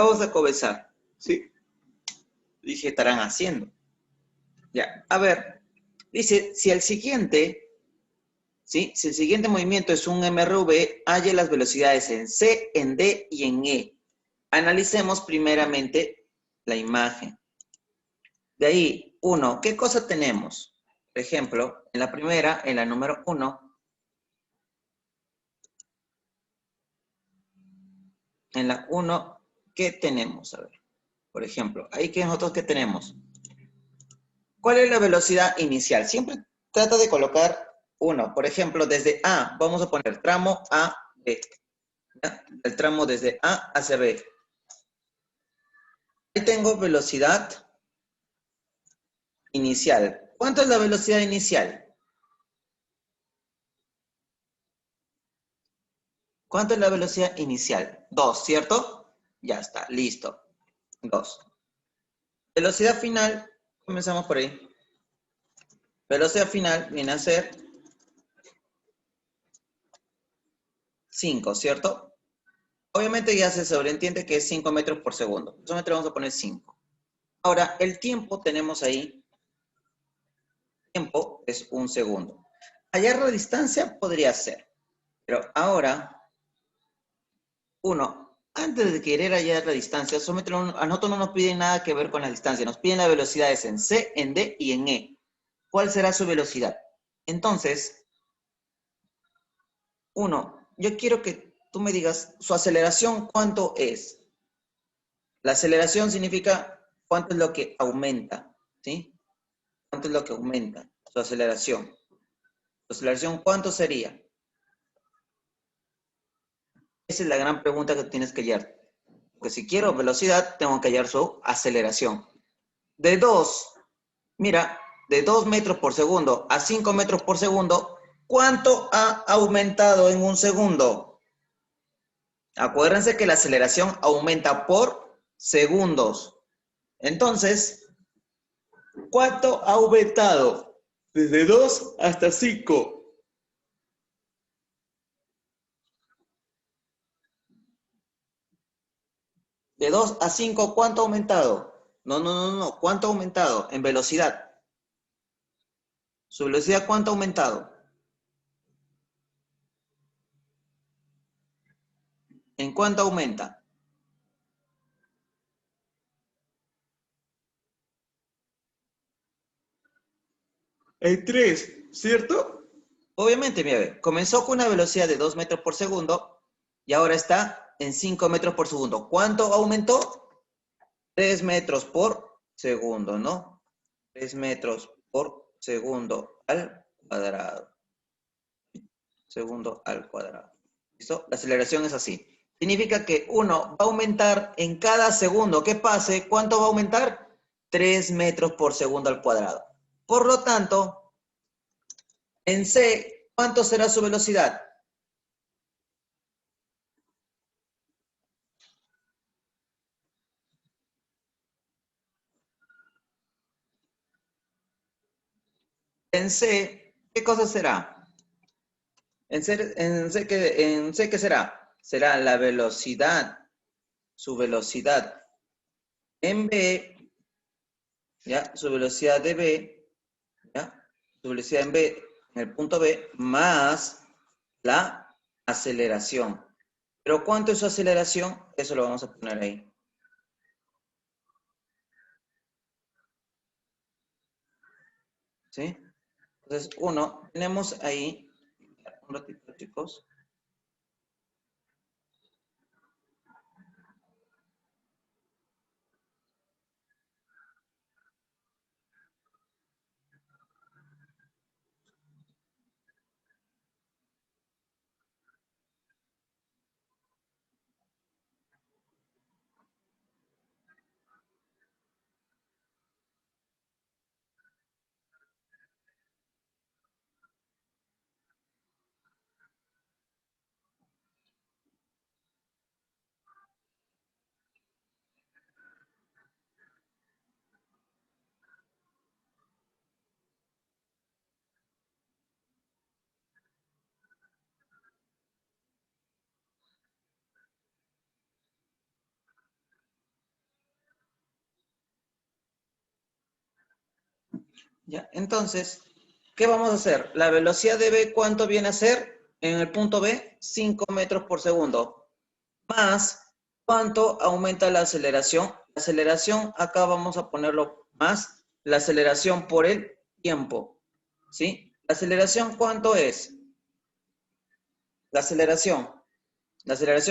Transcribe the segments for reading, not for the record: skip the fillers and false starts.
vamos a comenzar, ¿sí? Dije, estarán haciendo. Ya, a ver, dice, si el siguiente, ¿sí? Si el siguiente movimiento es un MRV, halle las velocidades en C, en D y en E. Analicemos primeramente la imagen. De ahí, uno, ¿qué cosa tenemos? Por ejemplo, en la primera, en la número 1, en la 1, ¿qué tenemos? A ver, por ejemplo, ahí que nosotros ¿qué tenemos? ¿Cuál es la velocidad inicial? Siempre trata de colocar 1. Por ejemplo, desde A, vamos a poner tramo A, B. ¿Ya? El tramo desde A hacia B. Ahí tengo velocidad inicial. ¿Cuánto es la velocidad inicial? ¿Cuánto es la velocidad inicial? 2, ¿cierto? Ya está, listo. 2. Velocidad final, comenzamos por ahí. Velocidad final viene a ser 5, ¿cierto? Obviamente ya se sobreentiende que es 5 metros por segundo. Solamente vamos a poner 5. Ahora, el tiempo tenemos ahí. Tiempo es 1 segundo. Hallar la distancia podría ser. Pero ahora, antes de querer hallar la distancia, a nosotros no nos piden nada que ver con la distancia. Nos piden las velocidades en C, en D y en E. ¿Cuál será su velocidad? Entonces, yo quiero que tú me digas, su aceleración, ¿cuánto es? La aceleración significa cuánto es lo que aumenta, ¿sí? ¿Cuánto es lo que aumenta? Su aceleración. Su aceleración, ¿cuánto sería? Esa es la gran pregunta que tienes que hallar. Porque si quiero velocidad, tengo que hallar su aceleración. De 2, mira, de 2 metros por segundo a 5 metros por segundo, ¿cuánto ha aumentado en un segundo? Acuérdense que la aceleración aumenta por segundos. Entonces, ¿cuánto ha aumentado? Desde 2 hasta 5. De 2 a 5, ¿cuánto ha aumentado? No. ¿Cuánto ha aumentado? En velocidad. ¿Su velocidad cuánto ha aumentado? ¿En cuánto aumenta? En 3, ¿cierto? Obviamente, mira, comenzó con una velocidad de 2 metros por segundo y ahora está en 5 metros por segundo. ¿Cuánto aumentó? 3 metros por segundo, ¿no? 3 metros por segundo al cuadrado. Segundo al cuadrado. ¿Listo? La aceleración es así. Significa que va a aumentar en cada segundo que pase. ¿Cuánto va a aumentar? 3 metros por segundo al cuadrado. Por lo tanto, en C, ¿cuánto será su velocidad? En C, ¿qué cosa será? ¿Qué será? Será la velocidad, su velocidad en B, ¿ya? Su velocidad de B, ¿ya? Su velocidad en B, en el punto B, más la aceleración. ¿Pero cuánto es su aceleración? Eso lo vamos a poner ahí. ¿Sí? Entonces, tenemos ahí, un ratito, chicos. ¿Ya? Entonces, ¿qué vamos a hacer? La velocidad de B, ¿cuánto viene a ser? En el punto B, 5 metros por segundo. Más, ¿cuánto aumenta la aceleración? La aceleración, acá vamos a ponerlo más, la aceleración por el tiempo. ¿Sí? ¿La aceleración cuánto es? La aceleración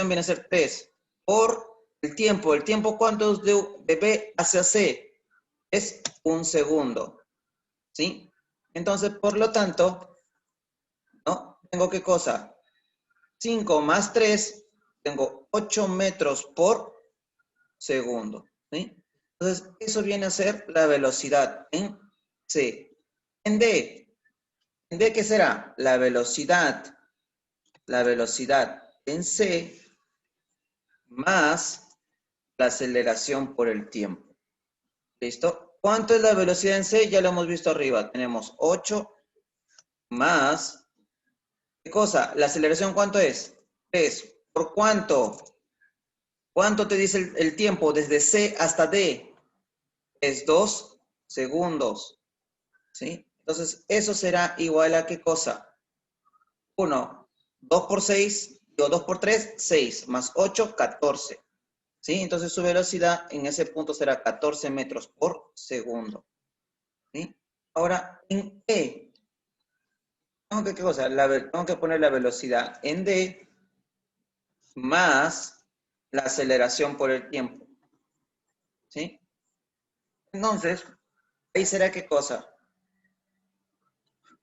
viene a ser 3 por el tiempo. ¿El tiempo cuánto es de B hacia C? Es 1 segundo. ¿Sí? Entonces, por lo tanto, ¿no? ¿Tengo qué cosa? 5 más 3, tengo 8 metros por segundo. ¿Sí? Entonces, eso viene a ser la velocidad en C. En D, ¿qué será? La velocidad en C más la aceleración por el tiempo. ¿Listo? ¿Cuánto es la velocidad en C? Ya lo hemos visto arriba. Tenemos 8 más... ¿Qué cosa? ¿La aceleración cuánto es? 3. ¿Por cuánto? ¿Cuánto te dice el tiempo desde C hasta D? Es 2 segundos. ¿Sí? Entonces, eso será igual a ¿qué cosa? 1, 2 por 6, o 2 por 3, 6, más 8, 14. ¿Sí? Entonces, su velocidad en ese punto será 14 metros por segundo. ¿Sí? Ahora, en E, ¿qué cosa? Tengo que poner la velocidad en D más la aceleración por el tiempo. ¿Sí? Entonces, ahí será ¿qué cosa?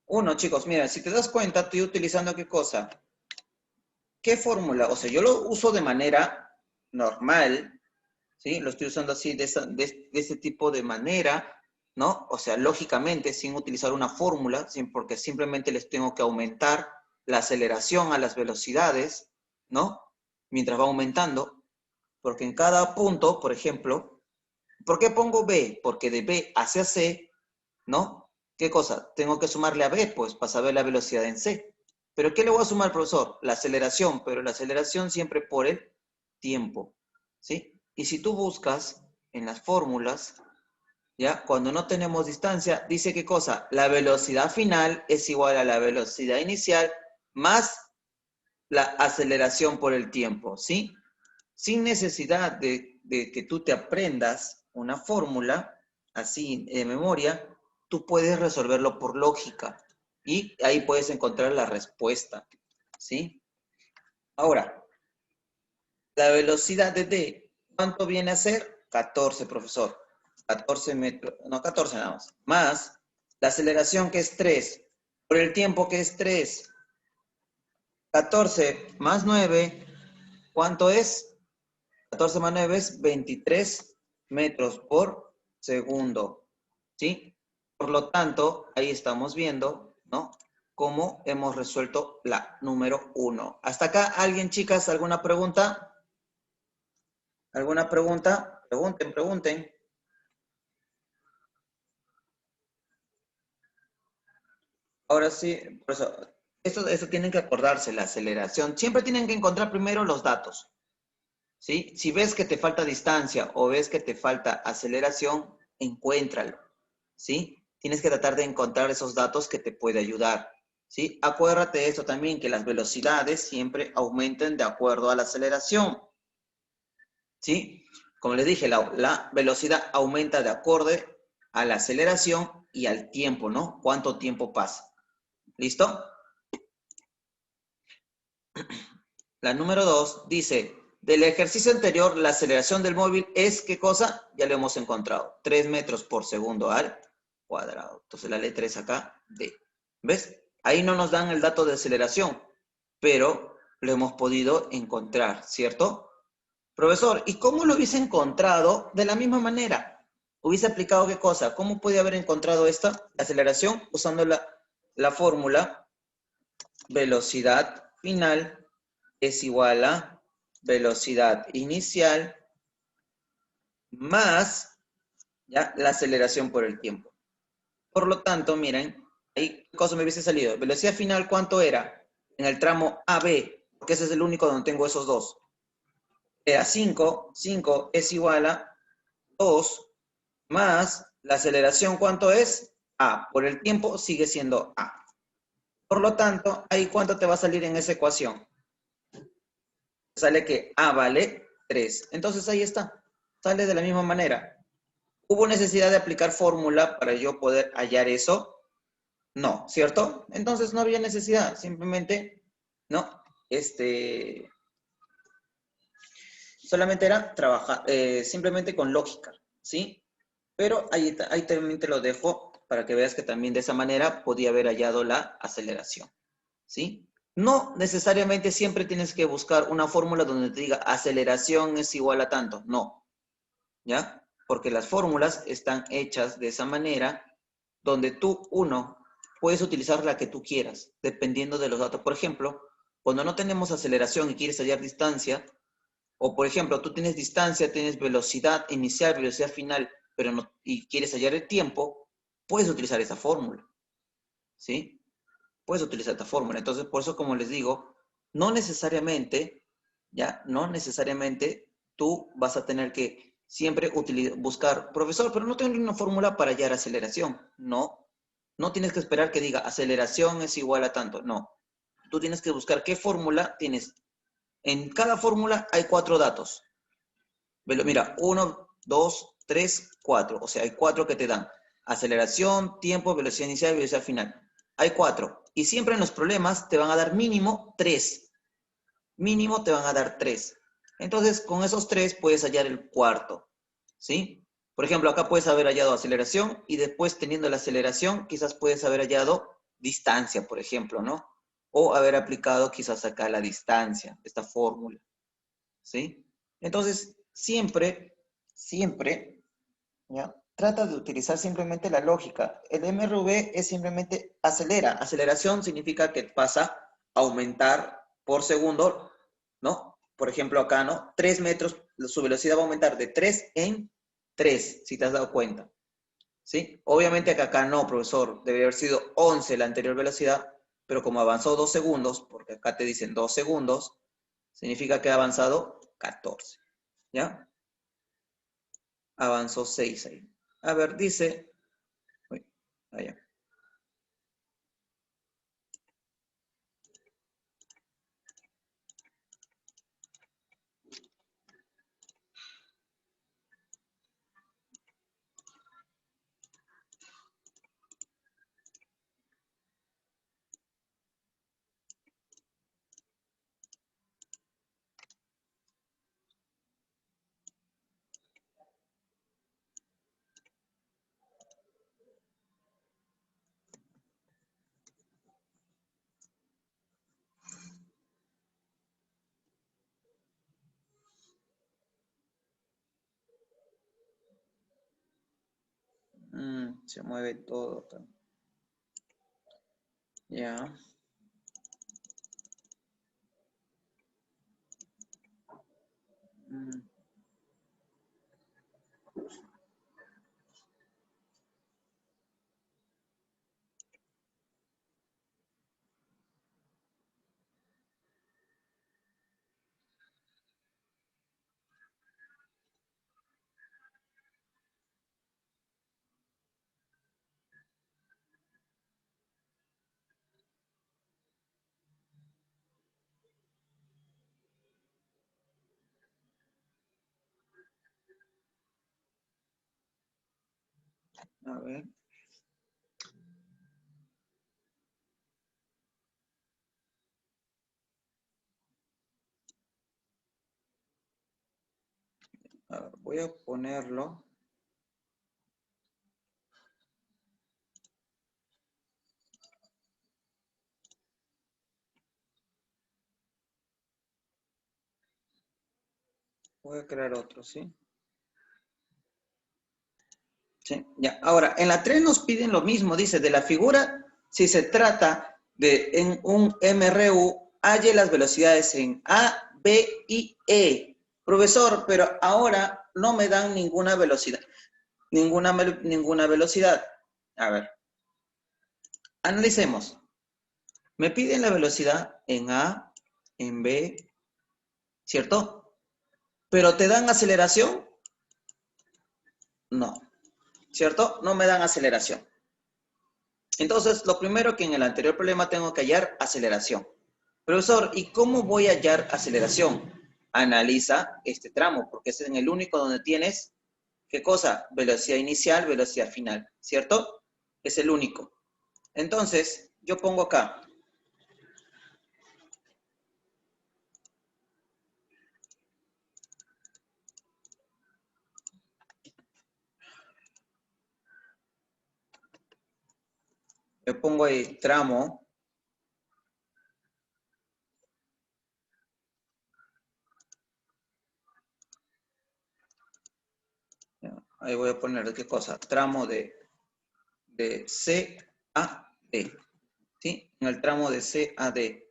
1, chicos, mira, si te das cuenta, estoy utilizando ¿qué cosa? ¿Qué fórmula? O sea, yo lo uso de manera normal, ¿sí? Lo estoy usando así, de ese tipo de manera, ¿no? O sea, lógicamente, sin utilizar una fórmula, porque simplemente les tengo que aumentar la aceleración a las velocidades, ¿no? Mientras va aumentando, porque en cada punto, por ejemplo, ¿por qué pongo B? Porque de B hacia C, ¿no? ¿Qué cosa? Tengo que sumarle a B, pues, para saber la velocidad en C. ¿Pero qué le voy a sumar, profesor? La aceleración, pero la aceleración siempre por el tiempo, ¿sí? Y si tú buscas en las fórmulas, ¿ya? Cuando no tenemos distancia, dice ¿qué cosa? La velocidad final es igual a la velocidad inicial más la aceleración por el tiempo, ¿sí? Sin necesidad de que tú te aprendas una fórmula así de memoria, tú puedes resolverlo por lógica y ahí puedes encontrar la respuesta, ¿sí? Ahora, la velocidad de D, ¿cuánto viene a ser? 14, profesor. 14 metros, no, 14 nada más. Más la aceleración que es 3, por el tiempo que es 3. 14 más 9, ¿cuánto es? 14 más 9 es 23 metros por segundo, ¿sí? Por lo tanto, ahí estamos viendo, ¿no? Cómo hemos resuelto la número 1. ¿Hasta acá alguien, chicas, alguna pregunta? ¿Alguna pregunta? Pregunten, pregunten. Ahora sí, por eso, esto tienen que acordarse, la aceleración. Siempre tienen que encontrar primero los datos, ¿sí? Si ves que te falta distancia o ves que te falta aceleración, encuéntralo, ¿sí? Tienes que tratar de encontrar esos datos que te puede ayudar, ¿sí? Acuérdate de esto también, que las velocidades siempre aumenten de acuerdo a la aceleración, ¿sí? Como les dije, la velocidad aumenta de acuerdo a la aceleración y al tiempo, ¿no? ¿Cuánto tiempo pasa? ¿Listo? La número 2 dice, del ejercicio anterior, la aceleración del móvil es, ¿qué cosa? Ya lo hemos encontrado, 3 metros por segundo al cuadrado. Entonces la letra es acá, D. ¿Ves? Ahí no nos dan el dato de aceleración, pero lo hemos podido encontrar, ¿cierto? Profesor, ¿y cómo lo hubiese encontrado? De la misma manera. ¿Hubiese aplicado qué cosa? ¿Cómo puede haber encontrado esta aceleración? Usando la fórmula velocidad final es igual a velocidad inicial más ¿ya? La aceleración por el tiempo. Por lo tanto, miren, ahí ¿qué cosa me hubiese salido? Velocidad final, ¿cuánto era? En el tramo AB, porque ese es el único donde tengo esos dos. Era 5, 5 es igual a 2 más la aceleración, ¿cuánto es? A por el tiempo sigue siendo A. Por lo tanto, ahí ¿cuánto te va a salir en esa ecuación? Sale que A vale 3. Entonces ahí está. Sale de la misma manera. ¿Hubo necesidad de aplicar fórmula para yo poder hallar eso? No, ¿cierto? Entonces no había necesidad. Simplemente, no, solamente era trabajar, simplemente con lógica, ¿sí? Pero ahí también te lo dejo para que veas que también de esa manera podía haber hallado la aceleración, ¿sí? No necesariamente siempre tienes que buscar una fórmula donde te diga aceleración es igual a tanto, no, ¿ya? Porque las fórmulas están hechas de esa manera donde tú, puedes utilizar la que tú quieras, dependiendo de los datos. Por ejemplo, cuando no tenemos aceleración y quieres hallar distancia, o por ejemplo, tú tienes distancia, tienes velocidad inicial, velocidad final, pero no, y quieres hallar el tiempo, puedes utilizar esa fórmula, ¿sí? Puedes utilizar esta fórmula. Entonces, por eso, como les digo, no necesariamente, ¿ya? No necesariamente tú vas a tener que siempre buscar, profesor, pero no tengo una fórmula para hallar aceleración. No, no tienes que esperar que diga aceleración es igual a tanto. No, tú tienes que buscar qué fórmula tienes. En cada fórmula hay 4 datos. Mira, 1, 2, 3, 4. O sea, hay 4 que te dan. Aceleración, tiempo, velocidad inicial y velocidad final. Hay 4. Y siempre en los problemas te van a dar mínimo 3. Mínimo te van a dar 3. Entonces, con esos 3 puedes hallar el cuarto. ¿Sí? Por ejemplo, acá puedes haber hallado aceleración y después teniendo la aceleración, quizás puedes haber hallado distancia, por ejemplo, ¿no? O haber aplicado quizás acá la distancia, esta fórmula. ¿Sí? Entonces, siempre, ¿ya? Trata de utilizar simplemente la lógica. El MRV es simplemente acelera. Aceleración significa que pasa a aumentar por segundo, ¿no? Por ejemplo, acá, ¿no? 3 metros, su velocidad va a aumentar de 3 en 3, si te has dado cuenta. ¿Sí? Obviamente que acá no, profesor. Debe haber sido 11 la anterior velocidad, pero como avanzó 2 segundos, porque acá te dicen 2 segundos, significa que ha avanzado 14. ¿Ya? Avanzó 6 ahí. A ver, dice... Uy, allá. Se mueve todo. Ya. Mm, a ver. A ver, voy a ponerlo. Voy a crear otro, ¿sí? Sí, ya. Ahora, en la 3 nos piden lo mismo. Dice, de la figura, si se trata de en un MRU, halle las velocidades en A, B y E. Profesor, pero ahora no me dan ninguna velocidad. Ninguna velocidad. A ver, analicemos. Me piden la velocidad en A, en B, ¿cierto? ¿Pero te dan aceleración? No, ¿cierto? No me dan aceleración. Entonces, lo primero que en el anterior problema tengo que hallar aceleración. Profesor, ¿y cómo voy a hallar aceleración? Analiza este tramo, porque ese es el único donde tienes, ¿qué cosa? Velocidad inicial, velocidad final, ¿cierto? Es el único. Entonces, yo pongo acá. Yo pongo ahí tramo. Ahí voy a poner, ¿qué cosa? Tramo de C a D. ¿Sí? En el tramo de C a D.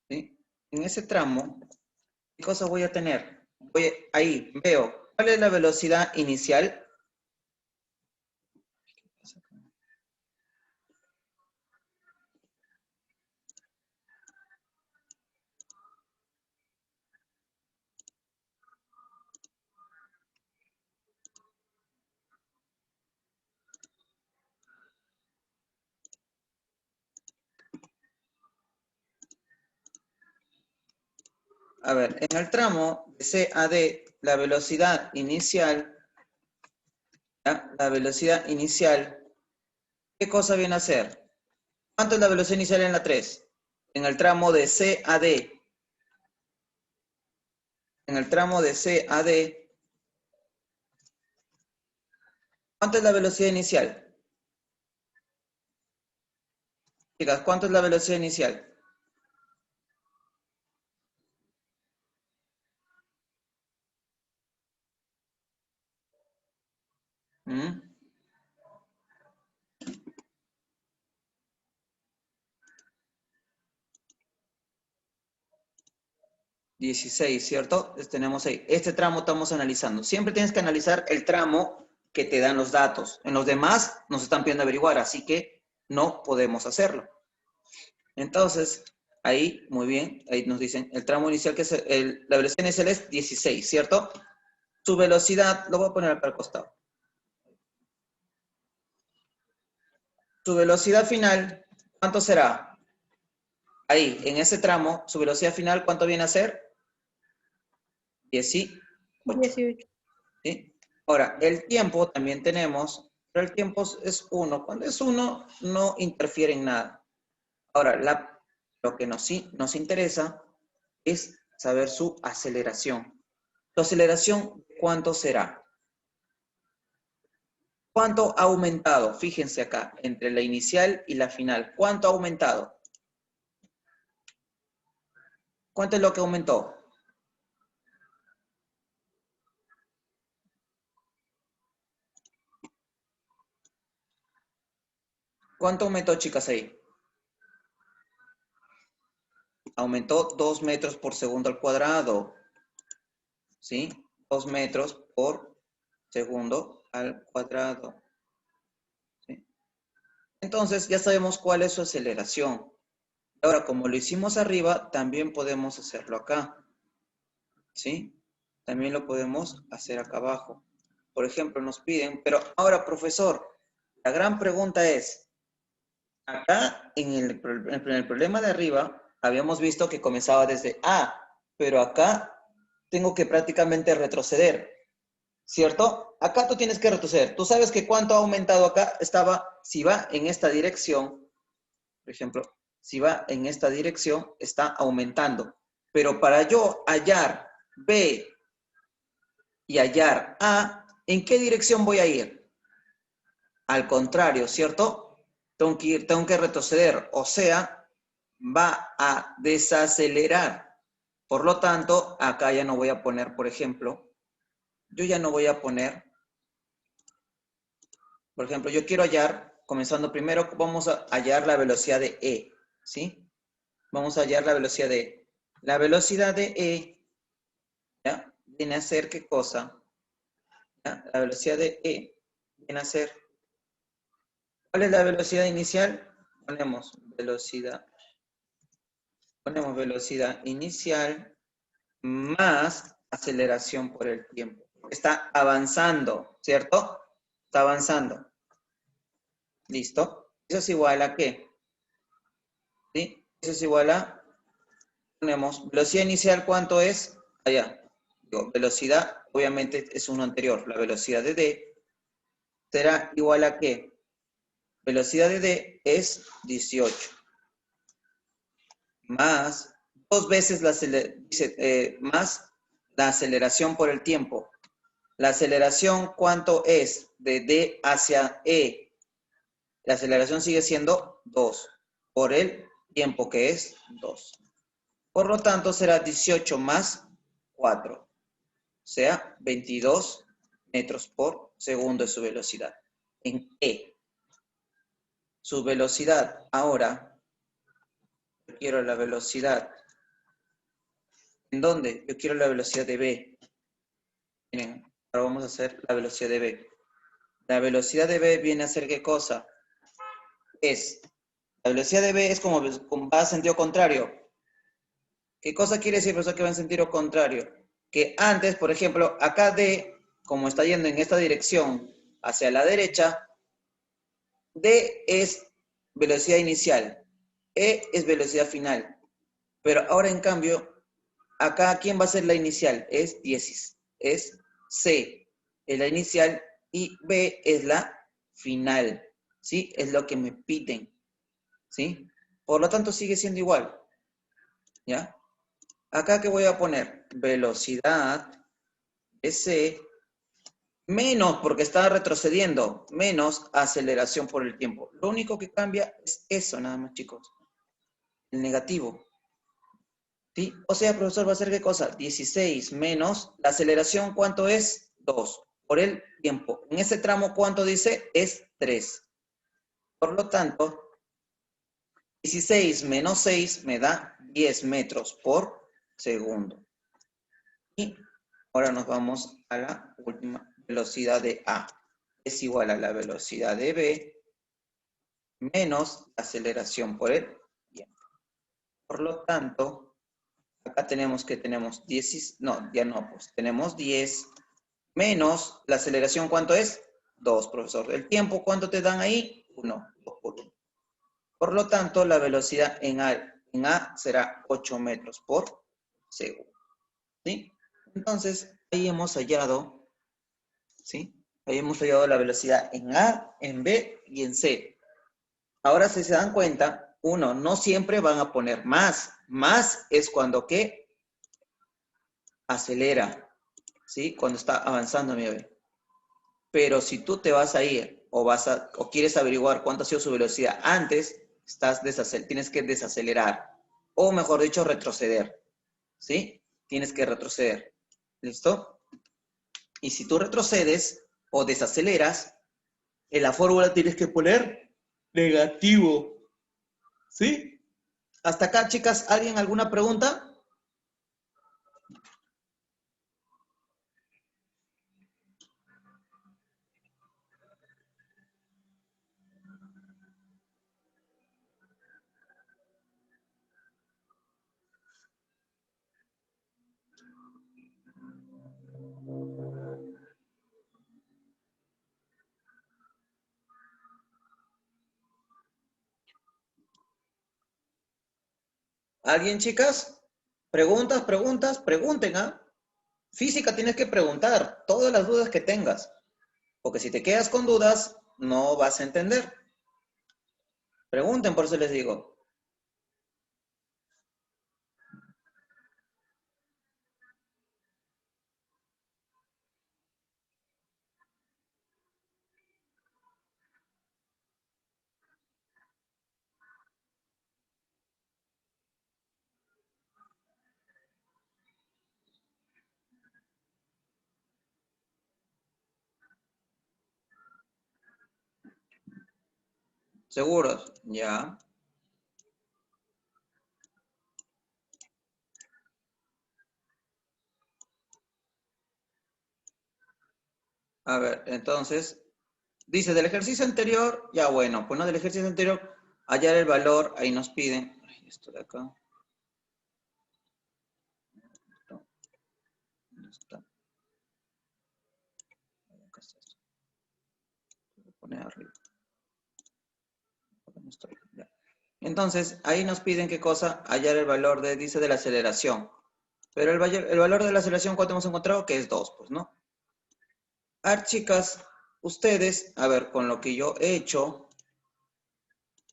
¿Sí? En ese tramo, ¿qué cosa voy a tener? Ahí veo, ¿cuál es la velocidad inicial? A ver, en el tramo de C a D, la velocidad inicial, ¿ya? La velocidad inicial, ¿qué cosa viene a ser? ¿Cuánto es la velocidad inicial en la 3? En el tramo de C a D. En el tramo de C a D, ¿cuánto es la velocidad inicial? Chicas, ¿cuánto es la velocidad inicial? ¿Mm? 16, ¿cierto? Entonces tenemos ahí. Este tramo estamos analizando. Siempre tienes que analizar el tramo que te dan los datos. En los demás nos están pidiendo averiguar, así que no podemos hacerlo. Entonces, ahí, muy bien, ahí nos dicen, el tramo inicial, que es la velocidad inicial es 16, ¿cierto? Su velocidad, lo voy a poner acá al costado. Su velocidad final, ¿cuánto será? Ahí, en ese tramo, su velocidad final, ¿cuánto viene a ser? 18. 18. ¿Sí? Ahora, el tiempo también tenemos, pero el tiempo es 1. Cuando es 1, no interfiere en nada. Ahora, lo que nos interesa es saber su aceleración. ¿Su aceleración cuánto será? ¿Cuánto ha aumentado? Fíjense acá, entre la inicial y la final. ¿Cuánto ha aumentado? ¿Cuánto es lo que aumentó? ¿Cuánto aumentó, chicas, ahí? Aumentó 2 metros por segundo al cuadrado. ¿Sí? 2 metros por segundo al cuadrado. ¿Sí? Entonces, ya sabemos cuál es su aceleración. Ahora, como lo hicimos arriba, también podemos hacerlo acá. ¿Sí? También lo podemos hacer acá abajo. Por ejemplo, nos piden, pero ahora, profesor, la gran pregunta es, acá en el problema de arriba, habíamos visto que comenzaba desde A, pero acá tengo que prácticamente retroceder, ¿cierto? Acá tú tienes que retroceder. Tú sabes que cuánto ha aumentado acá, si va en esta dirección, por ejemplo, si va en esta dirección, está aumentando. Pero para yo hallar B y hallar A, ¿en qué dirección voy a ir? Al contrario, ¿cierto? Tengo que retroceder, o sea, va a desacelerar. Por lo tanto, acá ya no voy a poner, por ejemplo, yo ya no voy a poner, por ejemplo, yo quiero hallar, comenzando primero, vamos a hallar la velocidad de E, ¿sí? Vamos a hallar la velocidad de E. La velocidad de E, ¿ya? Viene a ser, ¿qué cosa? ¿Ya? La velocidad de E viene a ser, ¿cuál es la velocidad inicial? Ponemos velocidad inicial más aceleración por el tiempo. Está avanzando, ¿cierto? Está avanzando. ¿Listo? Eso es igual a ¿qué? ¿Sí? Eso es igual a, ponemos, velocidad inicial, ¿cuánto es? Allá. Digo, velocidad, obviamente es uno anterior. La velocidad de D será igual a ¿qué? Velocidad de D es 18. Más, dos veces más la aceleración por el tiempo. La aceleración, ¿cuánto es? De D hacia E. La aceleración sigue siendo 2 por el tiempo que es 2. Por lo tanto, será 18 más 4. O sea, 22 metros por segundo es su velocidad. En E. Su velocidad ahora, yo quiero la velocidad. ¿En dónde? Yo quiero la velocidad de B. Miren, ahora vamos a hacer la velocidad de B. La velocidad de B viene a ser ¿qué cosa? La velocidad de B es como va a sentido contrario. ¿Qué cosa quiere decir, profesor, que va en sentido contrario? Que antes, por ejemplo, acá D, como está yendo en esta dirección hacia la derecha, D es velocidad inicial, E es velocidad final. Pero ahora, en cambio, acá, ¿quién va a ser la inicial? Es 10, es C, es la inicial, y B es la final, ¿sí? Es lo que me piden, ¿sí? Por lo tanto, sigue siendo igual, ¿ya? Acá, ¿qué voy a poner? Velocidad de C menos, porque está retrocediendo, menos aceleración por el tiempo. Lo único que cambia es eso, nada más, chicos. El negativo. ¿Sí? O sea, profesor, ¿va a ser qué cosa? 16 menos, la aceleración, ¿cuánto es? 2, por el tiempo. En ese tramo, ¿cuánto dice? Es 3. Por lo tanto, 16 menos 6 me da 10 metros por segundo. Y ahora nos vamos a la última velocidad de A. Es igual a la velocidad de B menos la aceleración por el tiempo. Por lo tanto, acá tenemos que tenemos 10, no, ya no, pues tenemos 10 menos la aceleración, ¿cuánto es? 2, profesor. ¿El tiempo cuánto te dan ahí? 1, 2 por 1. Por lo tanto, la velocidad en A será 8 metros por segundo. ¿Sí? Entonces, ahí hemos hallado, ¿sí? Ahí hemos hallado la velocidad en A, en B y en C. Ahora, si se dan cuenta, uno, no siempre van a poner más. Más es cuando ¿qué? Acelera, ¿sí? Cuando está avanzando mi bebé. Pero si tú te vas a ir o quieres averiguar cuánto ha sido su velocidad antes, tienes que desacelerar. O mejor dicho, retroceder, ¿sí? Tienes que retroceder. ¿Listo? Y si tú retrocedes o desaceleras, en la fórmula tienes que poner negativo, ¿sí? Hasta acá, chicas, ¿alguien alguna pregunta? ¿Alguien, chicas? ¿Preguntas, preguntas? Pregunten, ¿ah? Física tienes que preguntar todas las dudas que tengas, porque si te quedas con dudas, no vas a entender. Pregunten, por eso les digo. ¿Seguros? Ya. A ver, entonces, dice del ejercicio anterior, ya bueno, pues no del ejercicio anterior, hallar el valor, ahí nos piden. Ay, esto de acá. ¿Dónde está? Acá está esto. Lo voy a poner arriba. Ya. Entonces, ahí nos piden qué cosa, hallar el valor de, dice, de la aceleración. Pero el valor de la aceleración, ¿cuánto hemos encontrado? Que es 2, pues, ¿no? A ver, chicas, ustedes, a ver, con lo que yo he hecho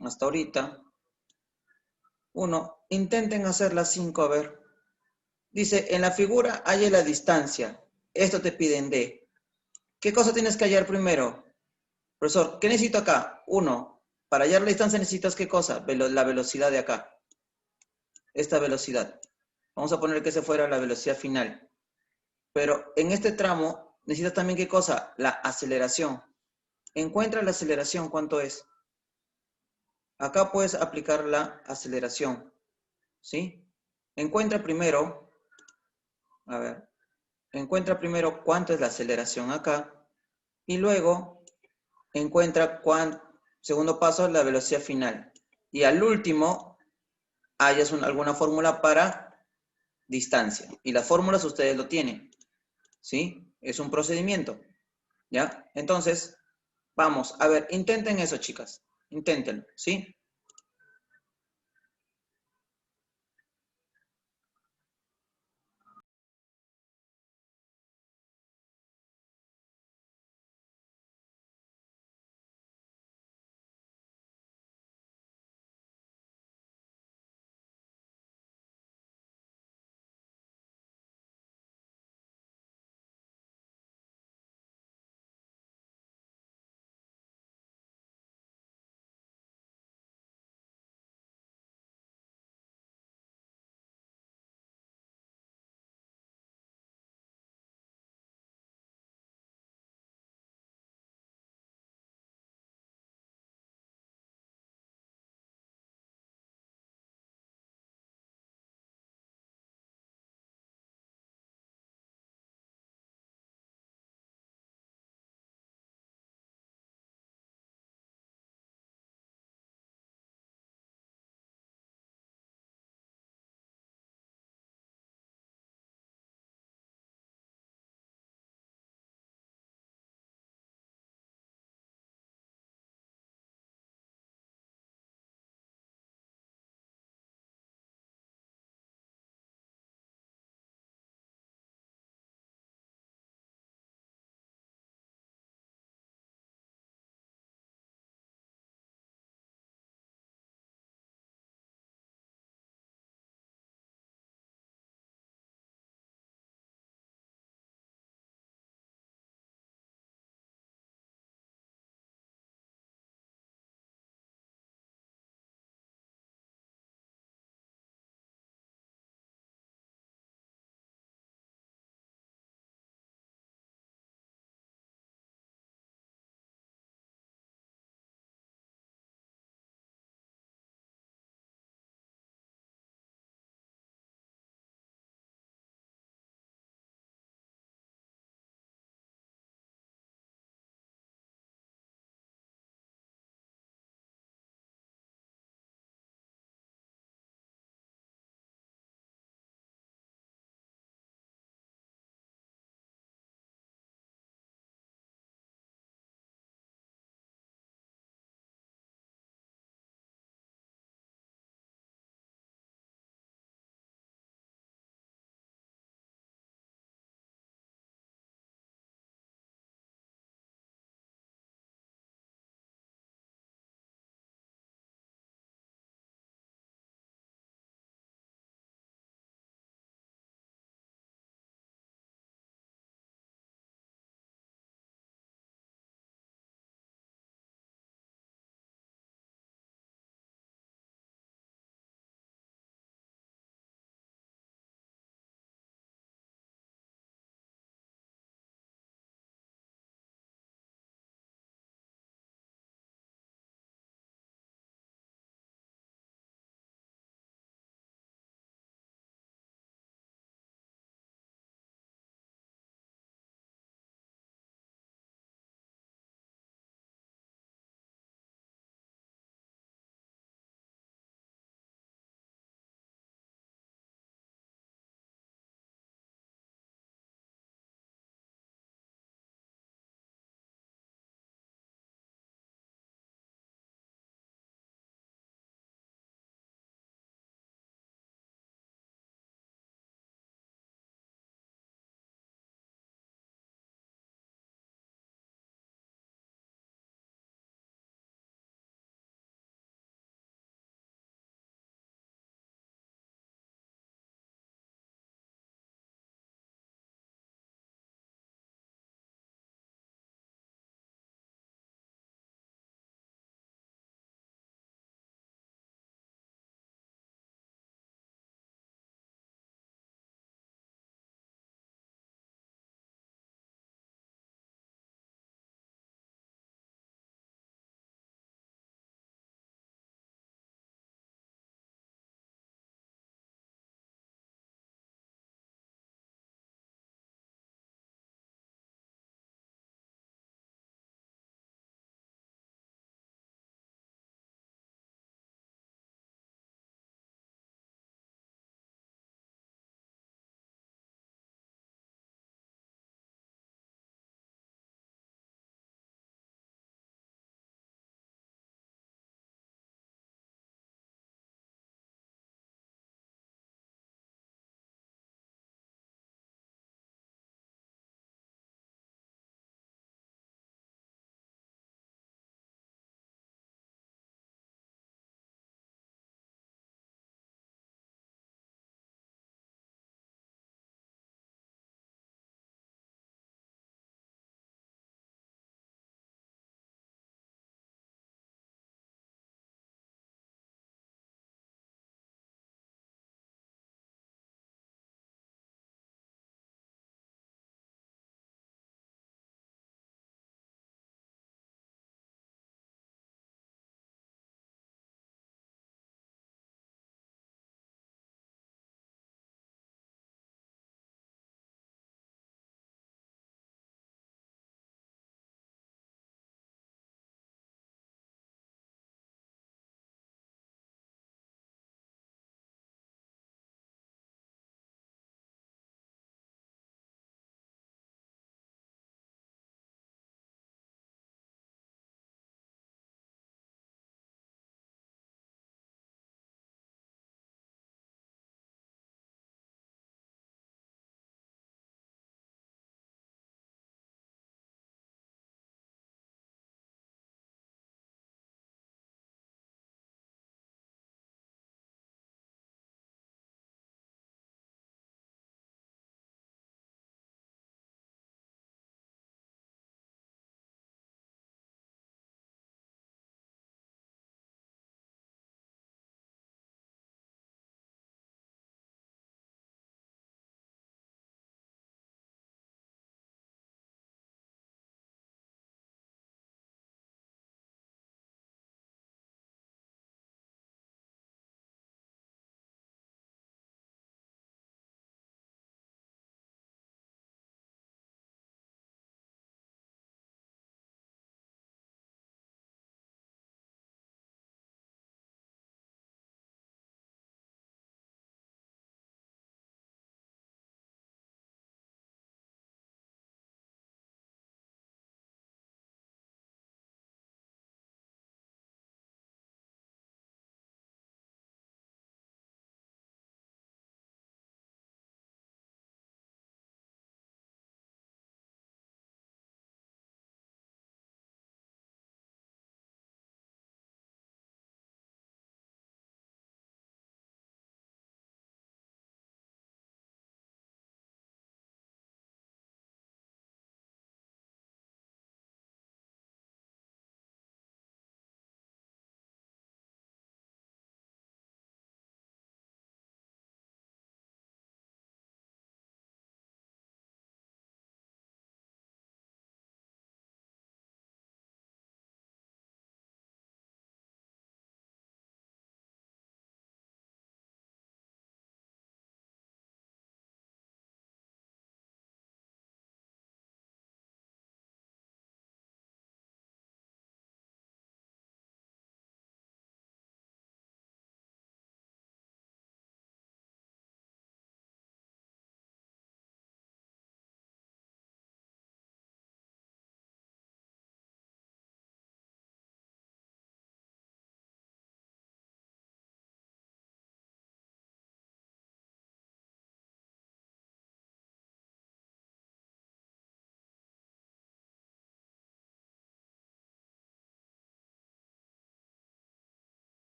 hasta ahorita, intenten hacer las 5, a ver. Dice, en la figura halla la distancia. Esto te piden D. ¿Qué cosa tienes que hallar primero? Profesor, ¿qué necesito acá? 1. Para hallar la distancia necesitas ¿qué cosa? La velocidad de acá. Esta velocidad. Vamos a poner que esa fuera la velocidad final. Pero en este tramo necesitas también ¿qué cosa? La aceleración. Encuentra la aceleración, ¿cuánto es? Acá puedes aplicar la aceleración. ¿Sí? Encuentra primero, a ver, encuentra primero cuánto es la aceleración acá y luego encuentra segundo paso, la velocidad final. Y al último, hayas alguna fórmula para distancia. Y las fórmulas ustedes lo tienen. ¿Sí? Es un procedimiento. ¿Ya? Entonces, vamos, a ver, intenten eso, chicas. Inténtenlo, ¿sí?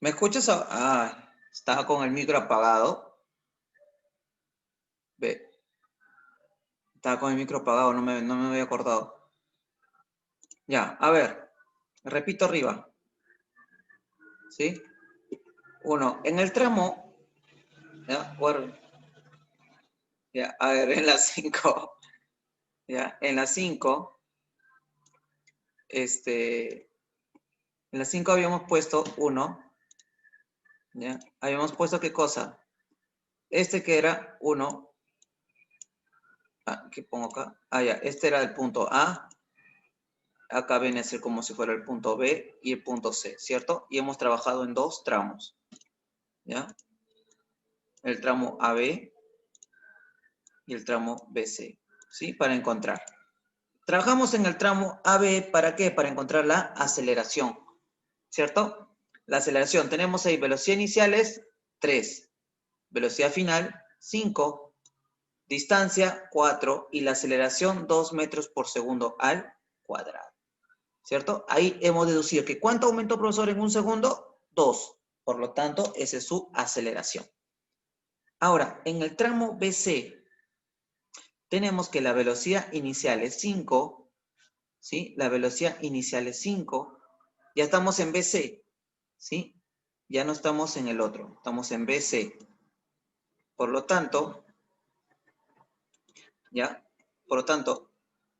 ¿Me escuchas? Ah, estaba con el micro apagado. Ve, estaba con el micro apagado, no me había acordado. Ya, a ver, repito arriba. ¿Sí? 1. En el tramo, ya, ya, a ver, en la 5, ya, en la 5, en la 5 habíamos puesto 1, ya, habíamos puesto ¿qué cosa? Que era 1, ¿qué pongo acá? Ya, este era el punto A, acá viene a ser como si fuera el punto B y el punto C, ¿cierto? Y hemos trabajado en 2 tramos, ¿ya? El tramo AB y el tramo BC, ¿sí? Para encontrar. Trabajamos en el tramo AB, ¿para qué? Para encontrar la aceleración, ¿cierto? La aceleración, tenemos ahí velocidad inicial es 3, velocidad final 5, distancia 4 y la aceleración 2 metros por segundo al cuadrado, ¿cierto? Ahí hemos deducido que ¿cuánto aumentó, profesor, en un segundo? 2, por lo tanto, esa es su aceleración. Ahora, en el tramo BC, tenemos que la velocidad inicial es 5, ¿sí? La velocidad inicial es 5. Ya estamos en BC, ¿sí? Ya no estamos en el otro, estamos en BC. Por lo tanto, ¿ya? Por lo tanto,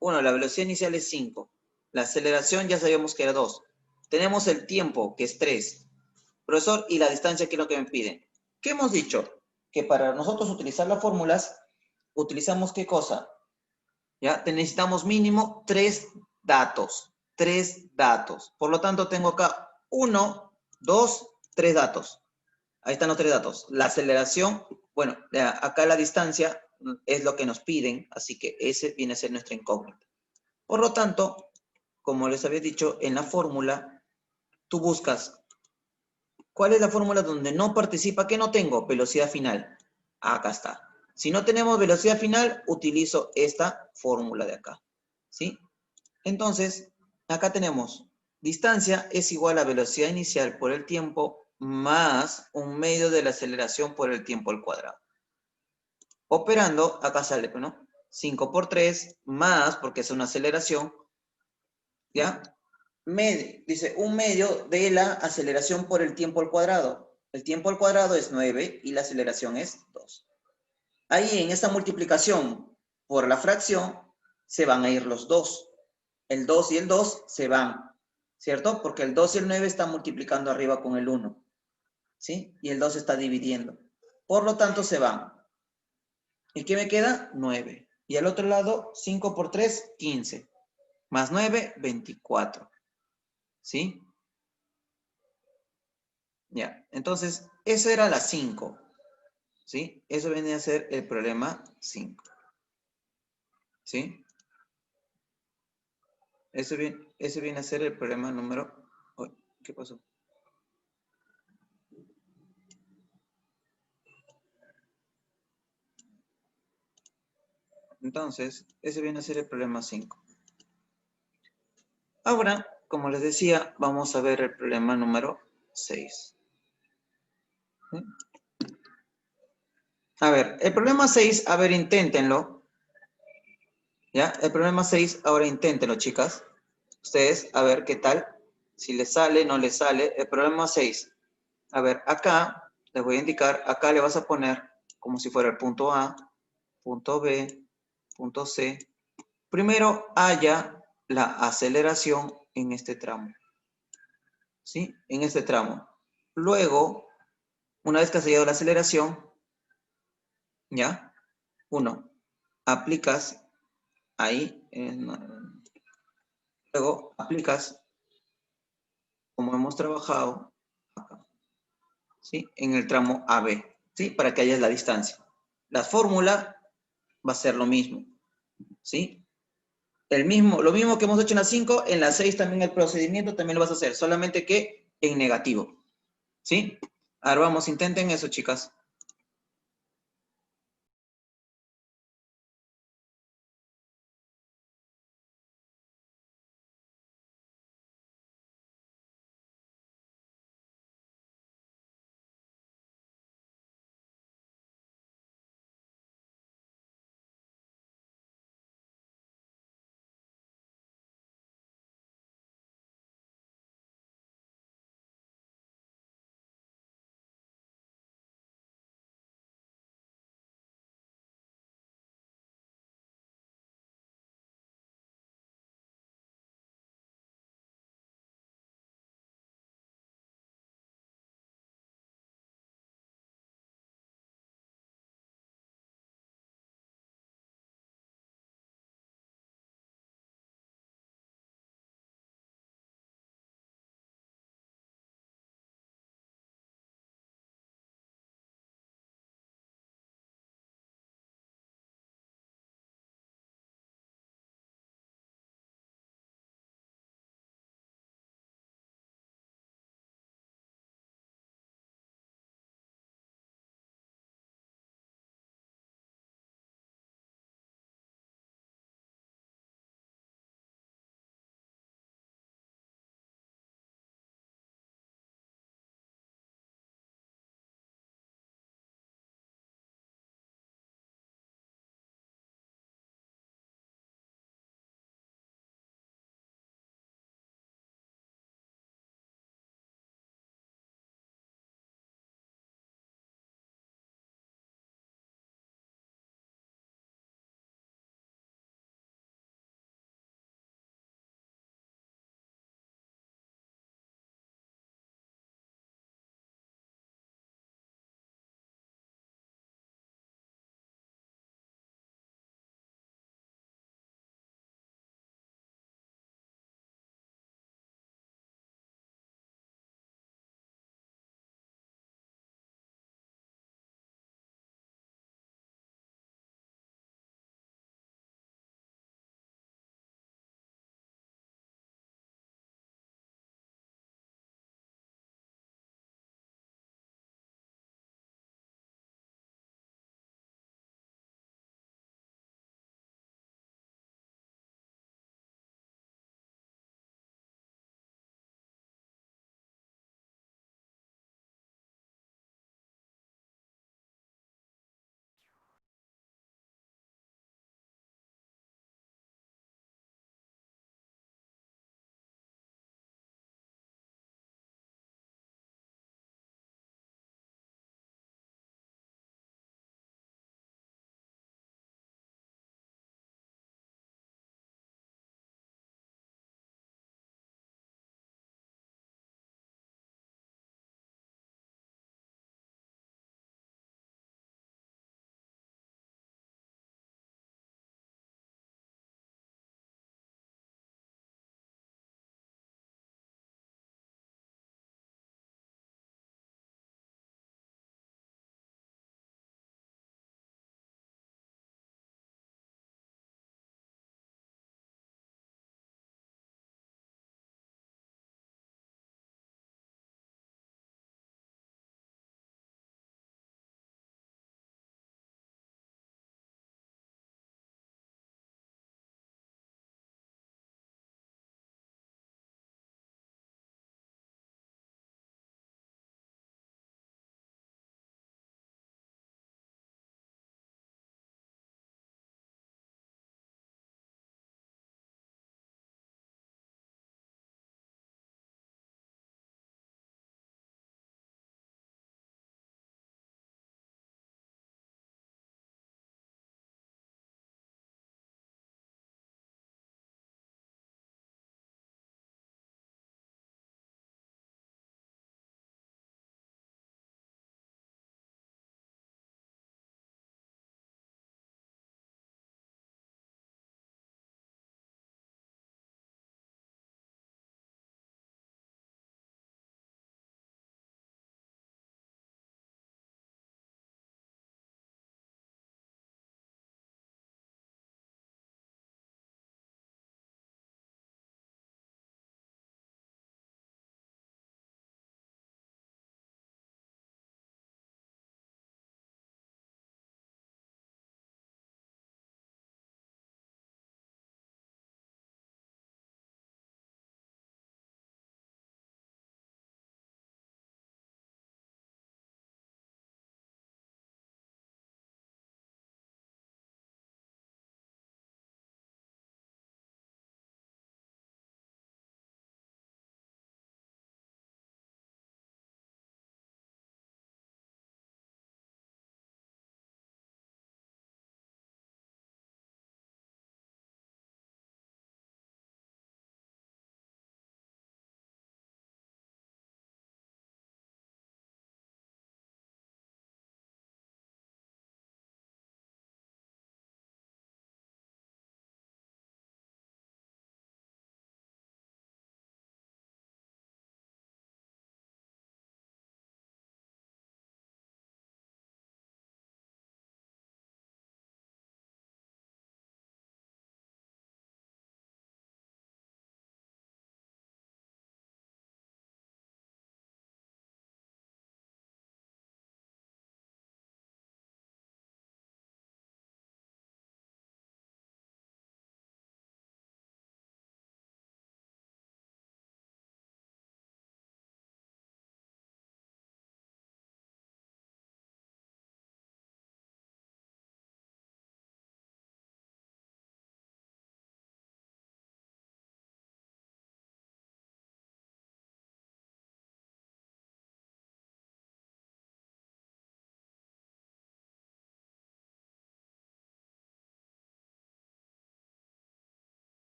la velocidad inicial es 5. La aceleración ya sabíamos que era 2. Tenemos el tiempo, que es 3. Profesor, y la distancia, que es lo que me piden. ¿Qué hemos dicho? Que para nosotros utilizar las fórmulas, utilizamos ¿qué cosa? ¿Ya? Necesitamos mínimo 3 datos. 3 datos. Por lo tanto, tengo acá 1, 2, 3 datos. Ahí están los 3 datos. La aceleración, bueno, acá la distancia es lo que nos piden, así que ese viene a ser nuestra incógnita. Por lo tanto, como les había dicho, en la fórmula, tú buscas, ¿cuál es la fórmula donde no participa? ¿Qué no tengo? Velocidad final. Acá está. Si no tenemos velocidad final, utilizo esta fórmula de acá. ¿Sí? Entonces, acá tenemos, distancia es igual a velocidad inicial por el tiempo más un medio de la aceleración por el tiempo al cuadrado. Operando, acá sale, ¿no? 5 por 3 más, porque es una aceleración, ¿ya? Dice, un medio de la aceleración por el tiempo al cuadrado. El tiempo al cuadrado es 9 y la aceleración es 2. Ahí en esta multiplicación por la fracción se van a ir los 2. El 2 y el 2 se van, ¿cierto? Porque el 2 y el 9 están multiplicando arriba con el 1, ¿sí? Y el 2 está dividiendo. Por lo tanto, se van. ¿Y qué me queda? 9. Y al otro lado, 5 por 3, 15. Más 9, 24. ¿Sí? Ya. Entonces, eso era la 5. ¿Sí? Eso viene a ser el problema 5. ¿Sí? Ese viene a ser el problema número... ¿Qué pasó? Entonces, ese viene a ser el problema 5. Ahora, como les decía, vamos a ver el problema número 6. ¿Sí? A ver, el problema 6, a ver, inténtenlo. ¿Ya? El problema 6, ahora inténtenlo, chicas. Ustedes, a ver qué tal. Si les sale, no les sale. El problema 6. A ver, acá, les voy a indicar, acá le vas a poner como si fuera el punto A, punto B, punto C. Primero, haya la aceleración en este tramo. ¿Sí? En este tramo. Luego, una vez que has hallado la aceleración, ¿ya? Aplicas ahí, luego aplicas, como hemos trabajado, acá, ¿sí? En el tramo AB, ¿sí? Para que hayas la distancia. La fórmula va a ser lo mismo, ¿sí? Lo mismo que hemos hecho en la 5, en la 6 también el procedimiento también lo vas a hacer, solamente que en negativo, ¿sí? Ahora vamos, intenten eso, chicas.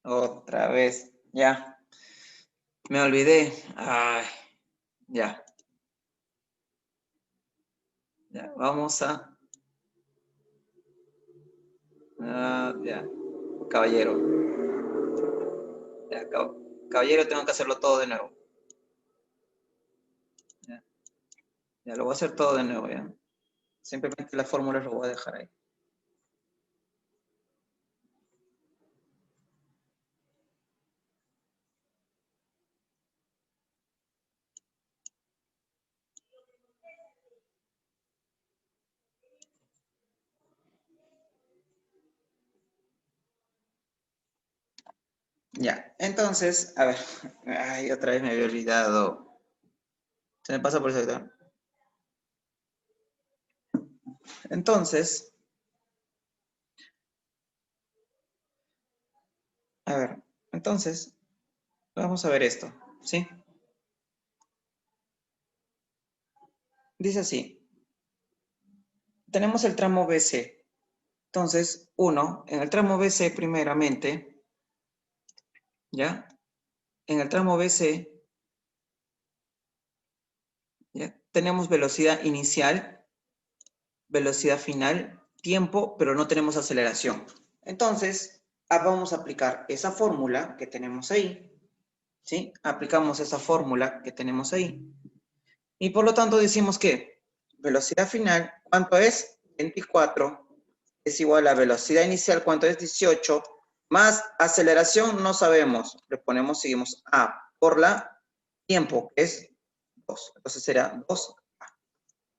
Otra vez. Ya. Me olvidé. Ay, ya. Ya, vamos a... ya. Caballero. Ya, caballero, tengo que hacerlo todo de nuevo. Ya, ya lo voy a hacer todo de nuevo, ya. Simplemente las fórmulas lo voy a dejar ahí. Ya, entonces, a ver. Ay, otra vez me había olvidado. Se me pasa por eso. ¿No? Entonces, a ver, entonces, vamos a ver esto, ¿sí? Dice así, tenemos el tramo BC. Entonces, en el tramo BC primeramente, ¿ya? En el tramo BC, ¿ya? Tenemos velocidad inicial, velocidad final, tiempo, pero no tenemos aceleración. Entonces, vamos a aplicar esa fórmula que tenemos ahí, ¿sí? Aplicamos esa fórmula que tenemos ahí. Y por lo tanto decimos que velocidad final, ¿cuánto es? 24 es igual a velocidad inicial, ¿cuánto es? 18, más aceleración, no sabemos. Le ponemos, seguimos A por la tiempo, que es 2. Entonces será 2A,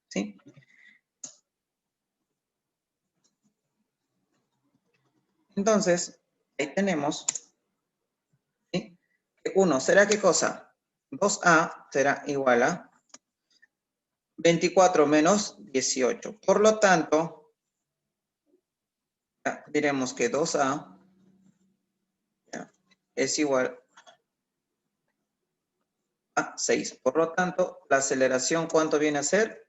¿sí? Entonces, ahí tenemos, ¿sí? 1, ¿será qué cosa? 2A será igual a 24 menos 18. Por lo tanto, diremos que 2A es igual a 6. Por lo tanto, la aceleración, ¿cuánto viene a ser?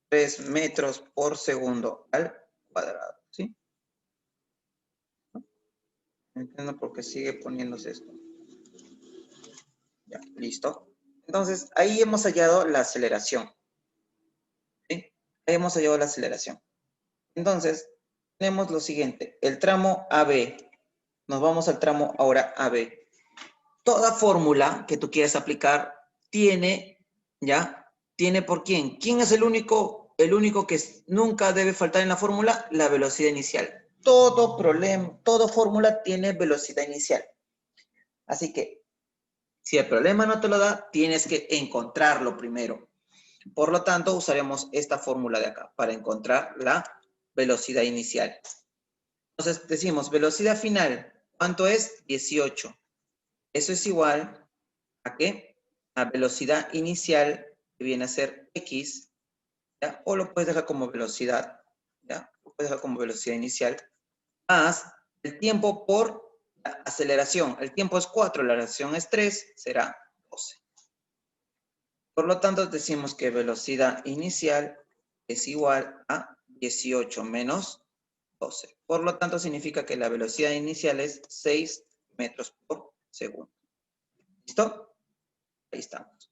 3 metros por segundo al cuadrado, ¿sí? No entiendo por qué sigue poniéndose esto. Ya, listo. Entonces, ahí hemos hallado la aceleración, ¿sí? Ahí hemos hallado la aceleración. Entonces, tenemos lo siguiente, el tramo AB. Nos vamos al tramo ahora AB. Toda fórmula que tú quieras aplicar tiene, ¿ya? ¿Tiene por quién? ¿Quién es el único que nunca debe faltar en la fórmula? La velocidad inicial. Todo problema, toda fórmula tiene velocidad inicial. Así que, si el problema no te lo da, tienes que encontrarlo primero. Por lo tanto, usaremos esta fórmula de acá para encontrar la velocidad inicial. Entonces, decimos, velocidad final, ¿cuánto es? 18. Eso es igual ¿a qué? A velocidad inicial, que viene a ser X, ¿ya? O lo puedes dejar como velocidad, ¿ya? Lo puedes dejar como velocidad inicial, más el tiempo por la aceleración. El tiempo es 4, la aceleración es 3, será 12. Por lo tanto, decimos que velocidad inicial es igual a 18 menos 12. Por lo tanto, significa que la velocidad inicial es 6 metros por segundo. ¿Listo? Ahí estamos.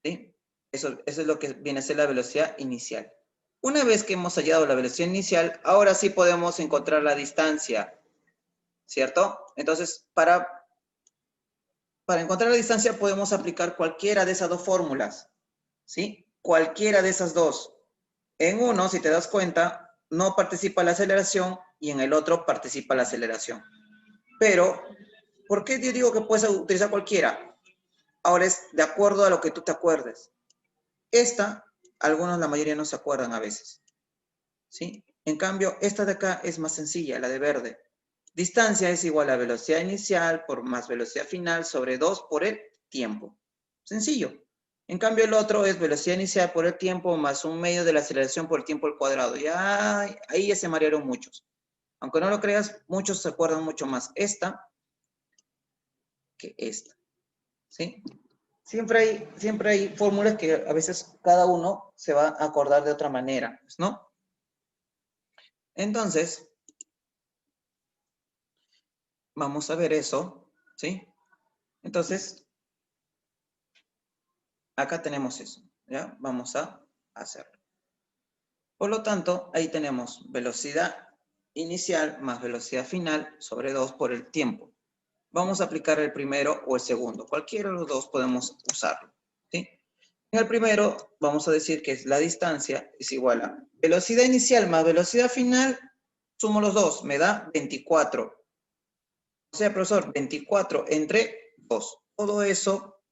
¿Sí? Eso es lo que viene a ser la velocidad inicial. Una vez que hemos hallado la velocidad inicial, ahora sí podemos encontrar la distancia, ¿cierto? Entonces, para encontrar la distancia podemos aplicar cualquiera de esas dos fórmulas, ¿sí? Cualquiera de esas dos. En uno, si te das cuenta, no participa la aceleración y en el otro participa la aceleración. Pero, ¿por qué yo digo que puedes utilizar cualquiera? Ahora es de acuerdo a lo que tú te acuerdes. Esta, algunos, la mayoría no se acuerdan a veces, ¿sí? En cambio, esta de acá es más sencilla, la de verde. Distancia es igual a velocidad inicial por más velocidad final sobre 2 por el tiempo. Sencillo. En cambio, el otro es velocidad inicial por el tiempo más un medio de la aceleración por el tiempo al cuadrado. Ya, ahí ya se marearon muchos. Aunque no lo creas, muchos se acuerdan mucho más esta que esta, ¿sí? Siempre hay fórmulas que a veces cada uno se va a acordar de otra manera, ¿no? Entonces, vamos a ver eso. ¿Sí? Entonces, acá tenemos eso. ¿Ya? Vamos a hacerlo. Por lo tanto, ahí tenemos velocidad inicial más velocidad final sobre 2 por el tiempo. Vamos a aplicar el primero o el segundo. Cualquiera de los dos podemos usarlo. ¿Sí? En el primero, vamos a decir que la distancia es igual a velocidad inicial más velocidad final, sumo los dos, me da 24. O sea, profesor, 24 entre 2. Todo eso,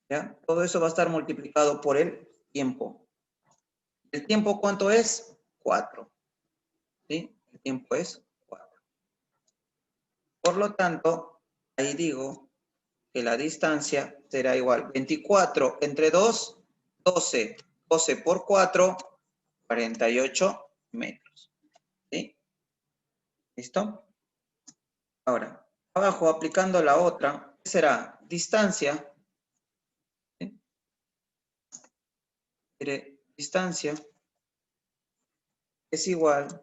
¿ya? Todo eso va a estar multiplicado por el tiempo. ¿El tiempo cuánto es? 4. ¿Sí? El tiempo es 4. Por lo tanto, ahí digo que la distancia será igual 24 entre 2, 12. 12 por 4, 48 metros. ¿Sí? ¿Listo? Ahora, abajo aplicando la otra, ¿qué será? Distancia. ¿Sí? Distancia es igual.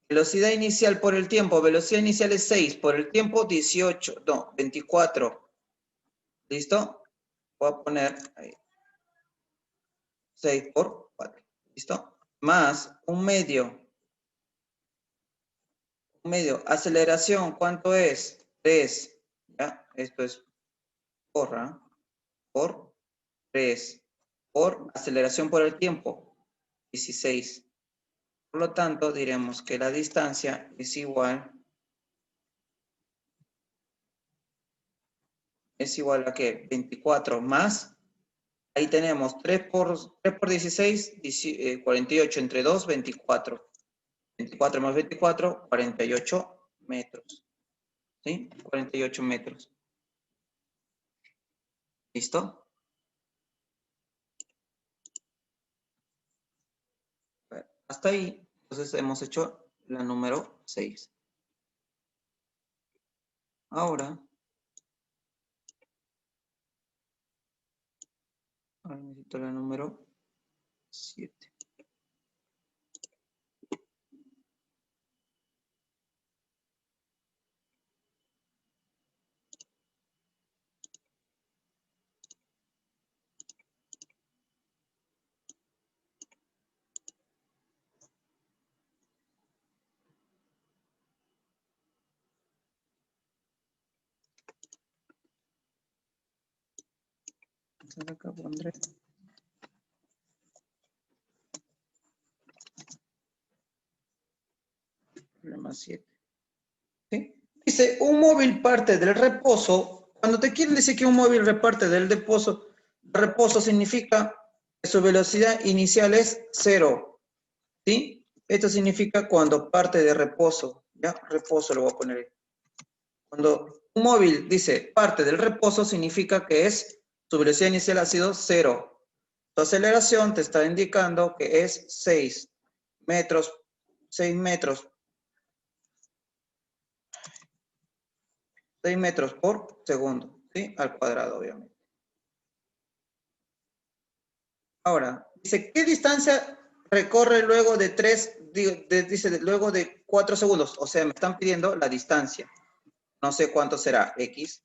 Velocidad inicial por el tiempo. Velocidad inicial es 6. Por el tiempo, 18. No, 24. ¿Listo? Voy a poner ahí. 6 por 4. ¿Listo? Más un medio. Un medio. Aceleración, ¿cuánto es? 3. ¿Ya? Esto es por 3. Por aceleración por el tiempo, 16. Por lo tanto, diremos que la distancia es igual a que 24 más, ahí tenemos 3 por 16, 48 entre 2, 24. 24 más 24, 48 metros. ¿Sí? 48 metros. ¿Listo? Hasta ahí, entonces hemos hecho la número 6. Ahora necesito la número 7. Acá pondré problema 7. ¿Sí? Dice, un móvil parte del reposo. Cuando te quieren decir que un móvil reparte del reposo significa que su velocidad inicial es 0. ¿Sí? Esto significa cuando parte de reposo. ¿Ya? Reposo lo voy a poner ahí. Cuando un móvil dice parte del reposo significa que su velocidad inicial ha sido 0. Su aceleración te está indicando que es 6 metros, 6 metros 6 metros por segundo, ¿sí? Al cuadrado, obviamente. Ahora, dice, ¿qué distancia recorre luego de 4 segundos? O sea, me están pidiendo la distancia. No sé cuánto será, X.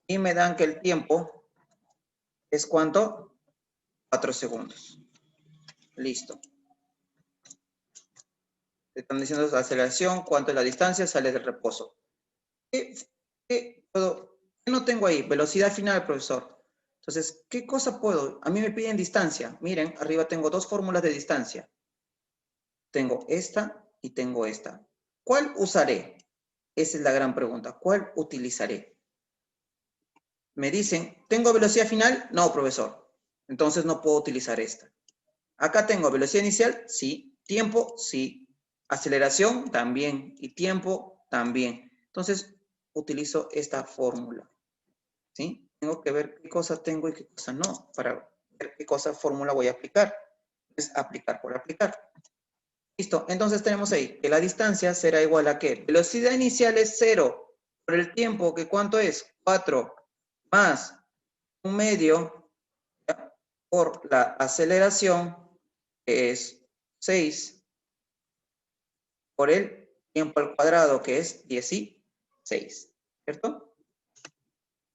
Y me dan que el tiempo es ¿cuánto? 4 segundos. Listo. Te están diciendo la aceleración, cuánto es la distancia, sale del reposo. ¿Qué no tengo ahí? Velocidad final, profesor. Entonces, ¿qué cosa puedo? A mí me piden distancia. Miren, arriba tengo dos fórmulas de distancia. Tengo esta y tengo esta. ¿Cuál usaré? Esa es la gran pregunta. ¿Cuál utilizaré? Me dicen, ¿tengo velocidad final? No, profesor. Entonces no puedo utilizar esta. Acá tengo velocidad inicial, sí. Tiempo, sí. Aceleración, también. Y tiempo, también. Entonces, utilizo esta fórmula. ¿Sí? Tengo que ver qué cosa tengo y qué cosa no, para ver qué cosa fórmula voy a aplicar. Es aplicar por aplicar. Listo, entonces tenemos ahí que la distancia será igual a ¿qué? Velocidad inicial es 0, por el tiempo, que ¿cuánto es? 4, más un medio, ¿ya? Por la aceleración, que es 6, por el tiempo al cuadrado, que es 16. 6, ¿cierto?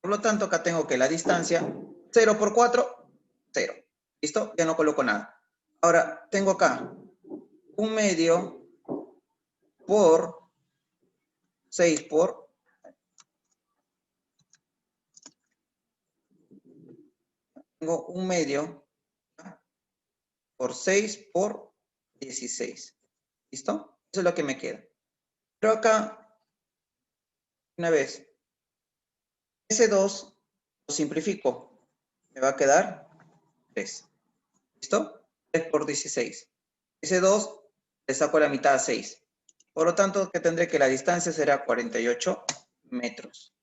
Por lo tanto, acá tengo que la distancia, 0 por 4, 0. ¿Listo? Ya no coloco nada. Ahora, tengo acá 1/2 por 6 por... Tengo 1/2 por 6 por 16. ¿Listo? Eso es lo que me queda. Pero acá, una vez, ese 2 lo simplifico. Me va a quedar 3. ¿Listo? 3 por 16. Ese 2 le saco la mitad a 6. Por lo tanto, que tendré que la distancia será 48 metros.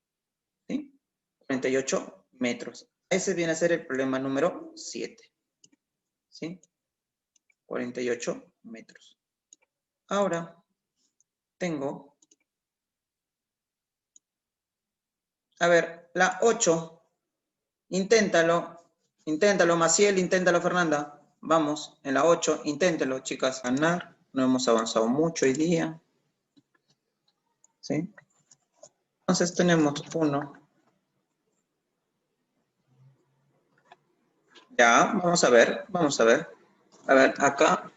¿Sí? 48 metros. Ese viene a ser el problema número 7. ¿Sí? 48 metros. Ahora, tengo... A ver, la 8. Inténtalo. Inténtalo, Maciel. Inténtalo, Fernanda. Vamos, en la 8. Inténtelo, chicas. Ganar. No hemos avanzado mucho hoy día. ¿Sí? Entonces tenemos 1. Ya, vamos a ver. Vamos a ver. A ver, acá.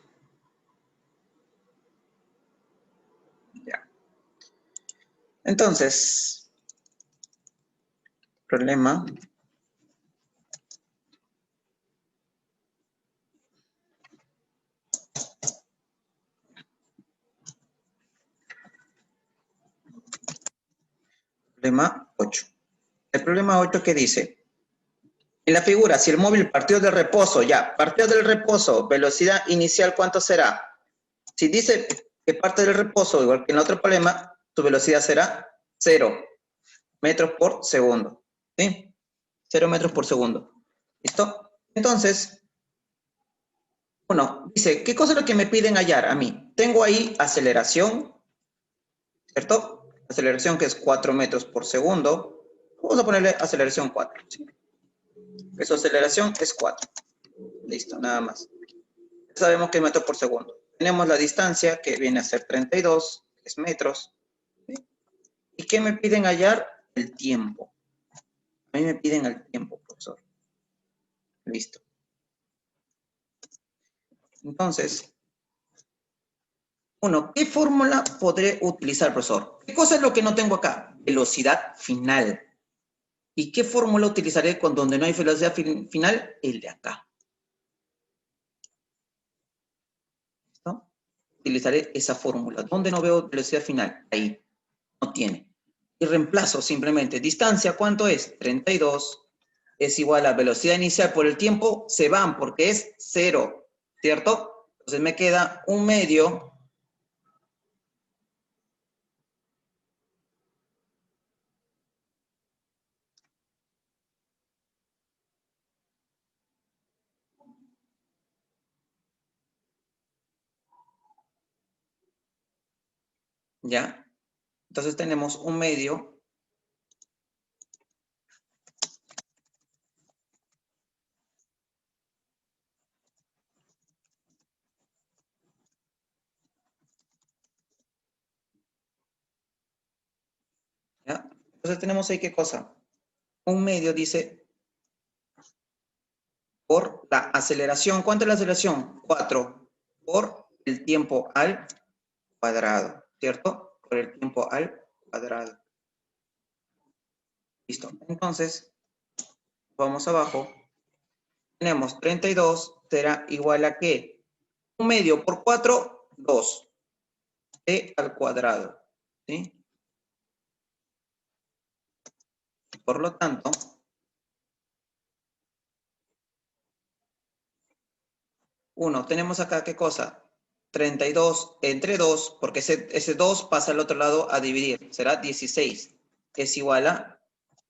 Ya. Entonces, problema. Problema 8. El problema 8, ¿qué dice? En la figura, si el móvil partió del reposo, ya, partió del reposo, velocidad inicial, ¿cuánto será? Si dice que parte del reposo, igual que en el otro problema, tu velocidad será 0 metros por segundo. ¿Sí? 0 metros por segundo. ¿Listo? Entonces, uno, dice, ¿qué cosa es lo que me piden hallar a mí? Tengo ahí aceleración, ¿cierto? Aceleración que es 4 metros por segundo. Vamos a ponerle aceleración 4. ¿Sí? Su aceleración es 4. Listo, nada más. Sabemos que es metros por segundo. Tenemos la distancia que viene a ser 32, que es metros. ¿Sí? ¿Y qué me piden hallar? El tiempo. A mí me piden el tiempo, profesor. Listo. Entonces, uno, ¿qué fórmula podré utilizar, profesor? ¿Qué cosa es lo que no tengo acá? Velocidad final. ¿Y qué fórmula utilizaré con donde no hay velocidad final? El de acá. ¿Listo? Utilizaré esa fórmula. ¿Dónde no veo velocidad final? Ahí. No tiene. Y reemplazo simplemente. Distancia, ¿cuánto es? 32. Es igual a velocidad inicial por el tiempo. Se van porque es 0. ¿Cierto? Entonces me queda 1/2. ¿Ya? Entonces tenemos 1/2. ¿Ya? Entonces tenemos ahí, ¿qué cosa? 1/2 dice por la aceleración. ¿Cuánto es la aceleración? 4 por el tiempo al cuadrado, ¿cierto? Por el tiempo al cuadrado. Listo. Entonces, vamos abajo. Tenemos 32 será igual a ¿qué? 1/2 por 4, 2. T al cuadrado. ¿Sí? Por lo tanto, 1, tenemos acá ¿qué cosa? 32 entre 2, porque ese 2 pasa al otro lado a dividir. Será 16. Es igual a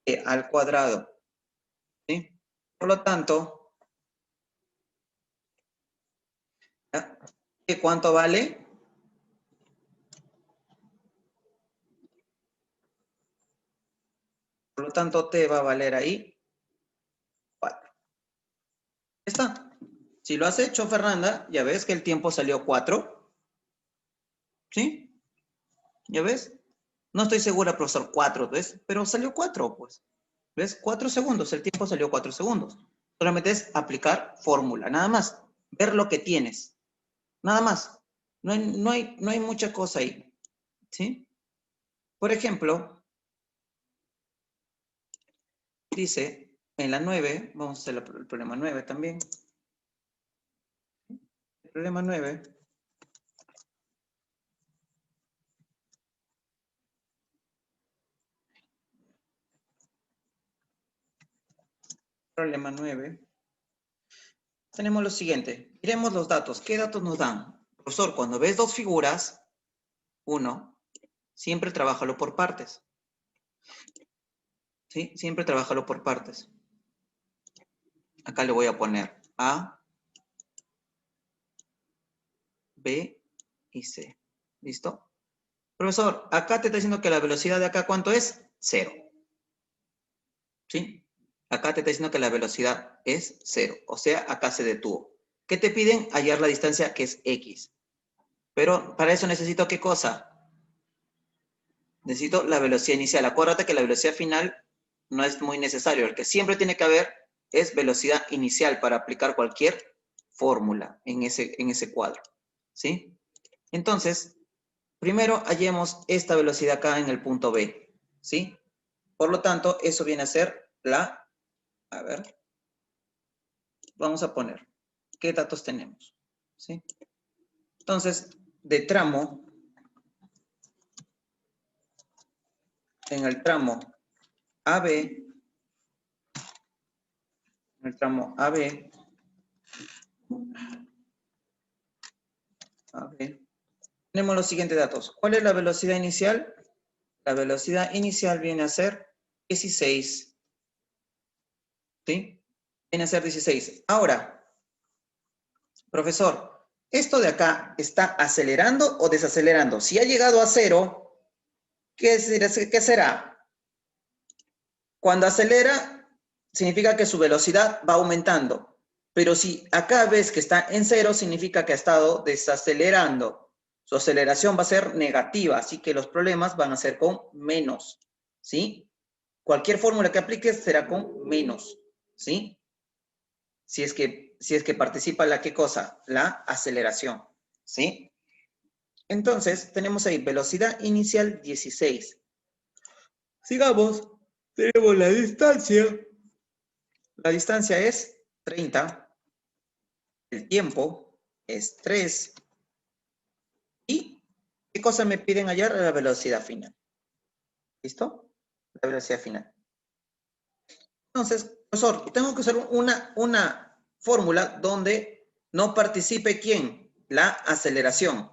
T al cuadrado. ¿Sí? Por lo tanto, ¿ya? ¿Cuánto vale? Por lo tanto, T va a valer ahí 4. ¿Está? Si lo has hecho, Fernanda, ya ves que el tiempo salió 4. ¿Sí? ¿Ya ves? No estoy segura, profesor, 4, ¿ves? Pero salió 4, pues. ¿Ves? 4 segundos, el tiempo salió 4 segundos. Solamente es aplicar fórmula, nada más. Ver lo que tienes. Nada más. No hay mucha cosa ahí. ¿Sí? Por ejemplo, dice en la 9, vamos a hacer el problema 9 también. El problema 9. Problema 9. Tenemos lo siguiente. Miremos los datos. ¿Qué datos nos dan? Profesor, cuando ves dos figuras, uno, siempre trabájalo por partes. ¿Sí? Siempre trabájalo por partes. Acá le voy a poner A, B y C. ¿Listo? Profesor, acá te está diciendo que la velocidad de acá, ¿cuánto es? 0. ¿Sí? Acá te está diciendo que la velocidad es 0. O sea, acá se detuvo. ¿Qué te piden? Hallar la distancia que es X. Pero para eso necesito ¿qué cosa? Necesito la velocidad inicial. Acuérdate que la velocidad final no es muy necesario. El que siempre tiene que haber es velocidad inicial para aplicar cualquier fórmula en ese cuadro. ¿Sí? Entonces, primero hallemos esta velocidad acá en el punto B. ¿Sí? Por lo tanto, eso viene a ser a ver, vamos a poner, ¿qué datos tenemos? ¿Sí? Entonces, de tramo, en el tramo AB, tenemos los siguientes datos. ¿Cuál es la velocidad inicial? La velocidad inicial viene a ser 16. ¿Sí? Viene a ser 16. Ahora, profesor, ¿esto de acá está acelerando o desacelerando? Si ha llegado a 0, ¿qué será? Cuando acelera, significa que su velocidad va aumentando. Pero si acá ves que está en 0, significa que ha estado desacelerando. Su aceleración va a ser negativa, así que los problemas van a ser con menos. ¿Sí? Cualquier fórmula que apliques será con menos. ¿Sí? Si es que participa la ¿qué cosa? La aceleración. ¿Sí? Entonces, tenemos ahí velocidad inicial 16. Sigamos. Tenemos la distancia. La distancia es 30. El tiempo es 3. ¿Y qué cosa me piden hallar? La velocidad final. ¿Listo? La velocidad final. Entonces, profesor, tengo que usar una fórmula donde no participe ¿quién? La aceleración.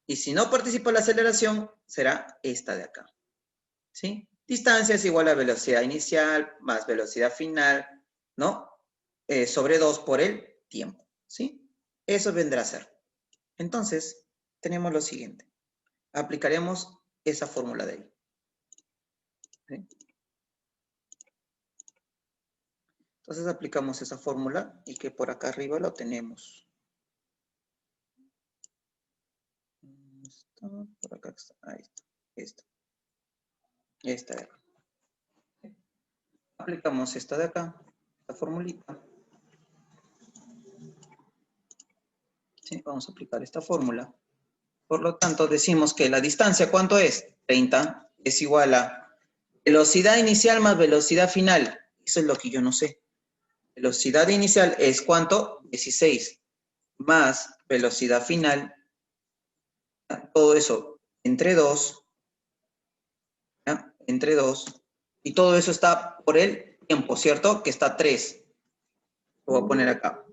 Y si no participa la aceleración, será esta de acá. ¿Sí? Distancia es igual a velocidad inicial más velocidad final, ¿no? Sobre 2 por el tiempo. ¿Sí? Eso vendrá a ser. Entonces, tenemos lo siguiente. Aplicaremos esa fórmula de ahí. ¿Sí? Entonces, aplicamos esa fórmula y que por acá arriba lo tenemos. Por acá está. Ahí está. Esta de acá. Aplicamos esta de acá, esta formulita. ¿Sí? Vamos a aplicar esta fórmula. Por lo tanto, decimos que la distancia, ¿cuánto es? 30 es igual a velocidad inicial más velocidad final. Eso es lo que yo no sé. Velocidad inicial es ¿cuánto? 16. Más velocidad final. Todo eso entre 2. ¿Ya? Entre 2. Y todo eso está por el tiempo, ¿cierto? Que está 3. Lo voy a poner acá.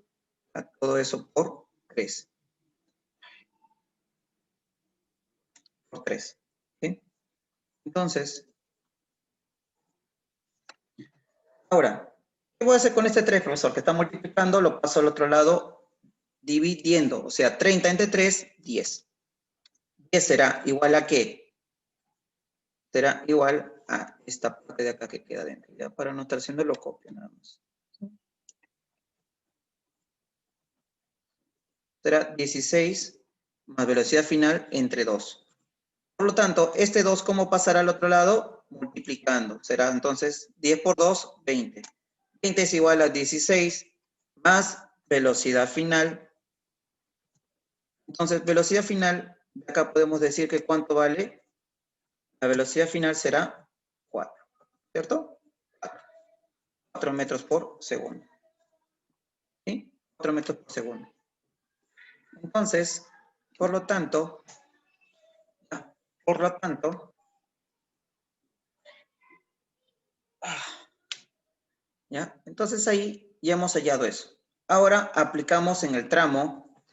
Todo eso por 3. Por 3. ¿Sí? Entonces, ahora, ¿qué voy a hacer con este 3, profesor? Que está multiplicando, lo paso al otro lado dividiendo. O sea, 30 entre 3, 10. 10 será igual a ¿qué? Será igual a esta parte de acá que queda dentro. Ya para no estar haciendo lo copio nada más. ¿Sí? Será 16 más velocidad final entre 2. Por lo tanto, este 2, ¿cómo pasará al otro lado? Multiplicando. Será entonces 10 por 2, 20. 20 es igual a 16 más velocidad final. Entonces, velocidad final, acá podemos decir que ¿cuánto vale? La velocidad final será 4, ¿cierto? 4 metros por segundo. ¿Sí? 4 metros por segundo. Entonces, por lo tanto, ¿ya? Entonces ahí ya hemos hallado eso. Ahora aplicamos en el tramo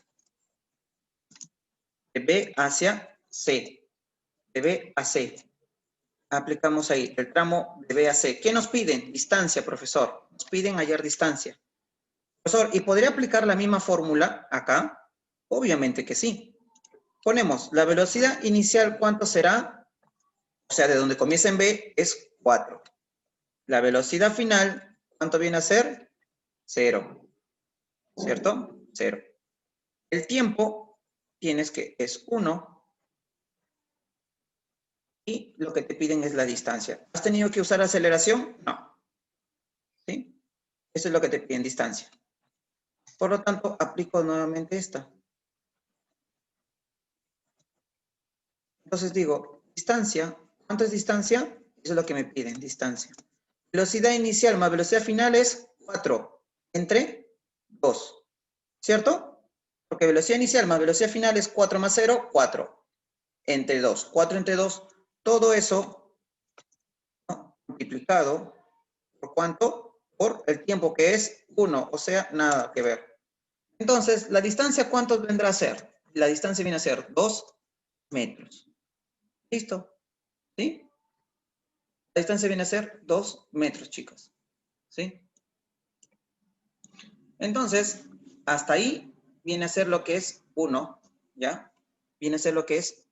de B hacia C. De B a C. Aplicamos ahí el tramo de B a C. ¿Qué nos piden? Distancia, profesor. Nos piden hallar distancia. Profesor, ¿y podría aplicar la misma fórmula acá? Obviamente que sí. Ponemos la velocidad inicial, ¿cuánto será? O sea, de donde comienza en B es 4. La velocidad final, ¿cuánto viene a ser? 0. ¿Cierto? 0. El tiempo, tienes que es 1. Y lo que te piden es la distancia. ¿Has tenido que usar aceleración? No. ¿Sí? Eso es lo que te piden, distancia. Por lo tanto, aplico nuevamente esta. Entonces digo, distancia. ¿Cuánto es distancia? Eso es lo que me piden, distancia. Velocidad inicial más velocidad final es 4 entre 2. ¿Cierto? Porque velocidad inicial más velocidad final es 4 más 0, 4. Entre 2. 4 entre 2. Todo eso, ¿no?, multiplicado por ¿cuánto? Por el tiempo, que es 1. O sea, nada que ver. Entonces, ¿la distancia cuánto vendrá a ser? La distancia viene a ser 2 metros. ¿Listo? ¿Sí? La distancia viene a ser 2 metros, chicos. ¿Sí? Entonces, hasta ahí viene a ser lo que es 1, ¿ya? Viene a ser lo que es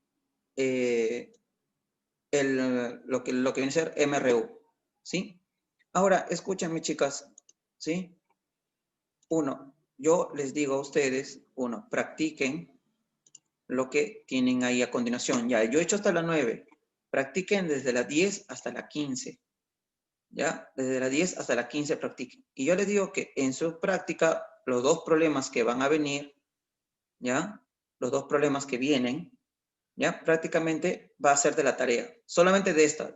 lo que viene a ser MRU, ¿sí? Ahora, escúchenme, chicas, ¿sí? 1, yo les digo a ustedes, 1, practiquen lo que tienen ahí a continuación. Ya, yo he hecho hasta la 9. Practiquen desde la 10 hasta la 15. ¿Ya? Desde la 10 hasta la 15 practiquen. Y yo les digo que en su práctica, los dos problemas que van a venir, ¿ya? Los dos problemas que vienen, ¿ya? Prácticamente va a ser de la tarea. Solamente de esta,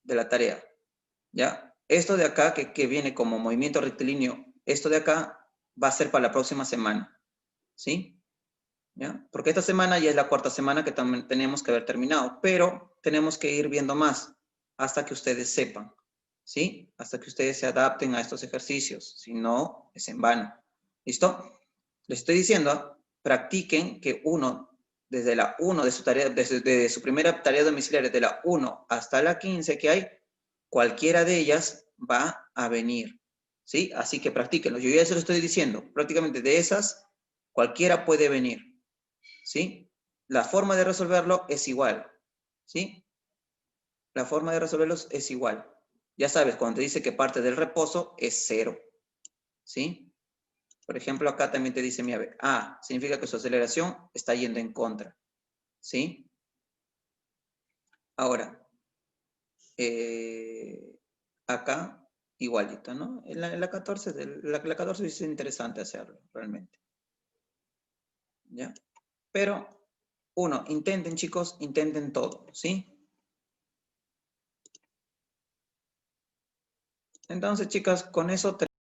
de la tarea, ¿ya? Esto de acá, que viene como movimiento rectilíneo, esto de acá va a ser para la próxima semana, ¿sí? ¿Ya? Porque esta semana ya es la cuarta semana que también tenemos que haber terminado, pero tenemos que ir viendo más hasta que ustedes sepan, ¿sí? Hasta que ustedes se adapten a estos ejercicios, si no, es en vano. ¿Listo? Les estoy diciendo, practiquen que desde la 1 de su tarea, desde su primera tarea domiciliaria, de la 1 hasta la 15 que hay, cualquiera de ellas va a venir, ¿sí? Así que practíquenlo. Yo ya se lo estoy diciendo, prácticamente de esas, cualquiera puede venir. ¿Sí? La forma de resolverlo es igual, ¿sí? La forma de resolverlos es igual. Ya sabes, cuando te dice que parte del reposo es 0, ¿sí? Por ejemplo, acá también te dice, mira, significa que su aceleración está yendo en contra, ¿sí? Ahora, acá, igualito, ¿no? La 14, la 14 es interesante hacerlo, realmente. ¿Ya? Pero, intenten, chicos, intenten todo, ¿sí? Entonces, chicas, con eso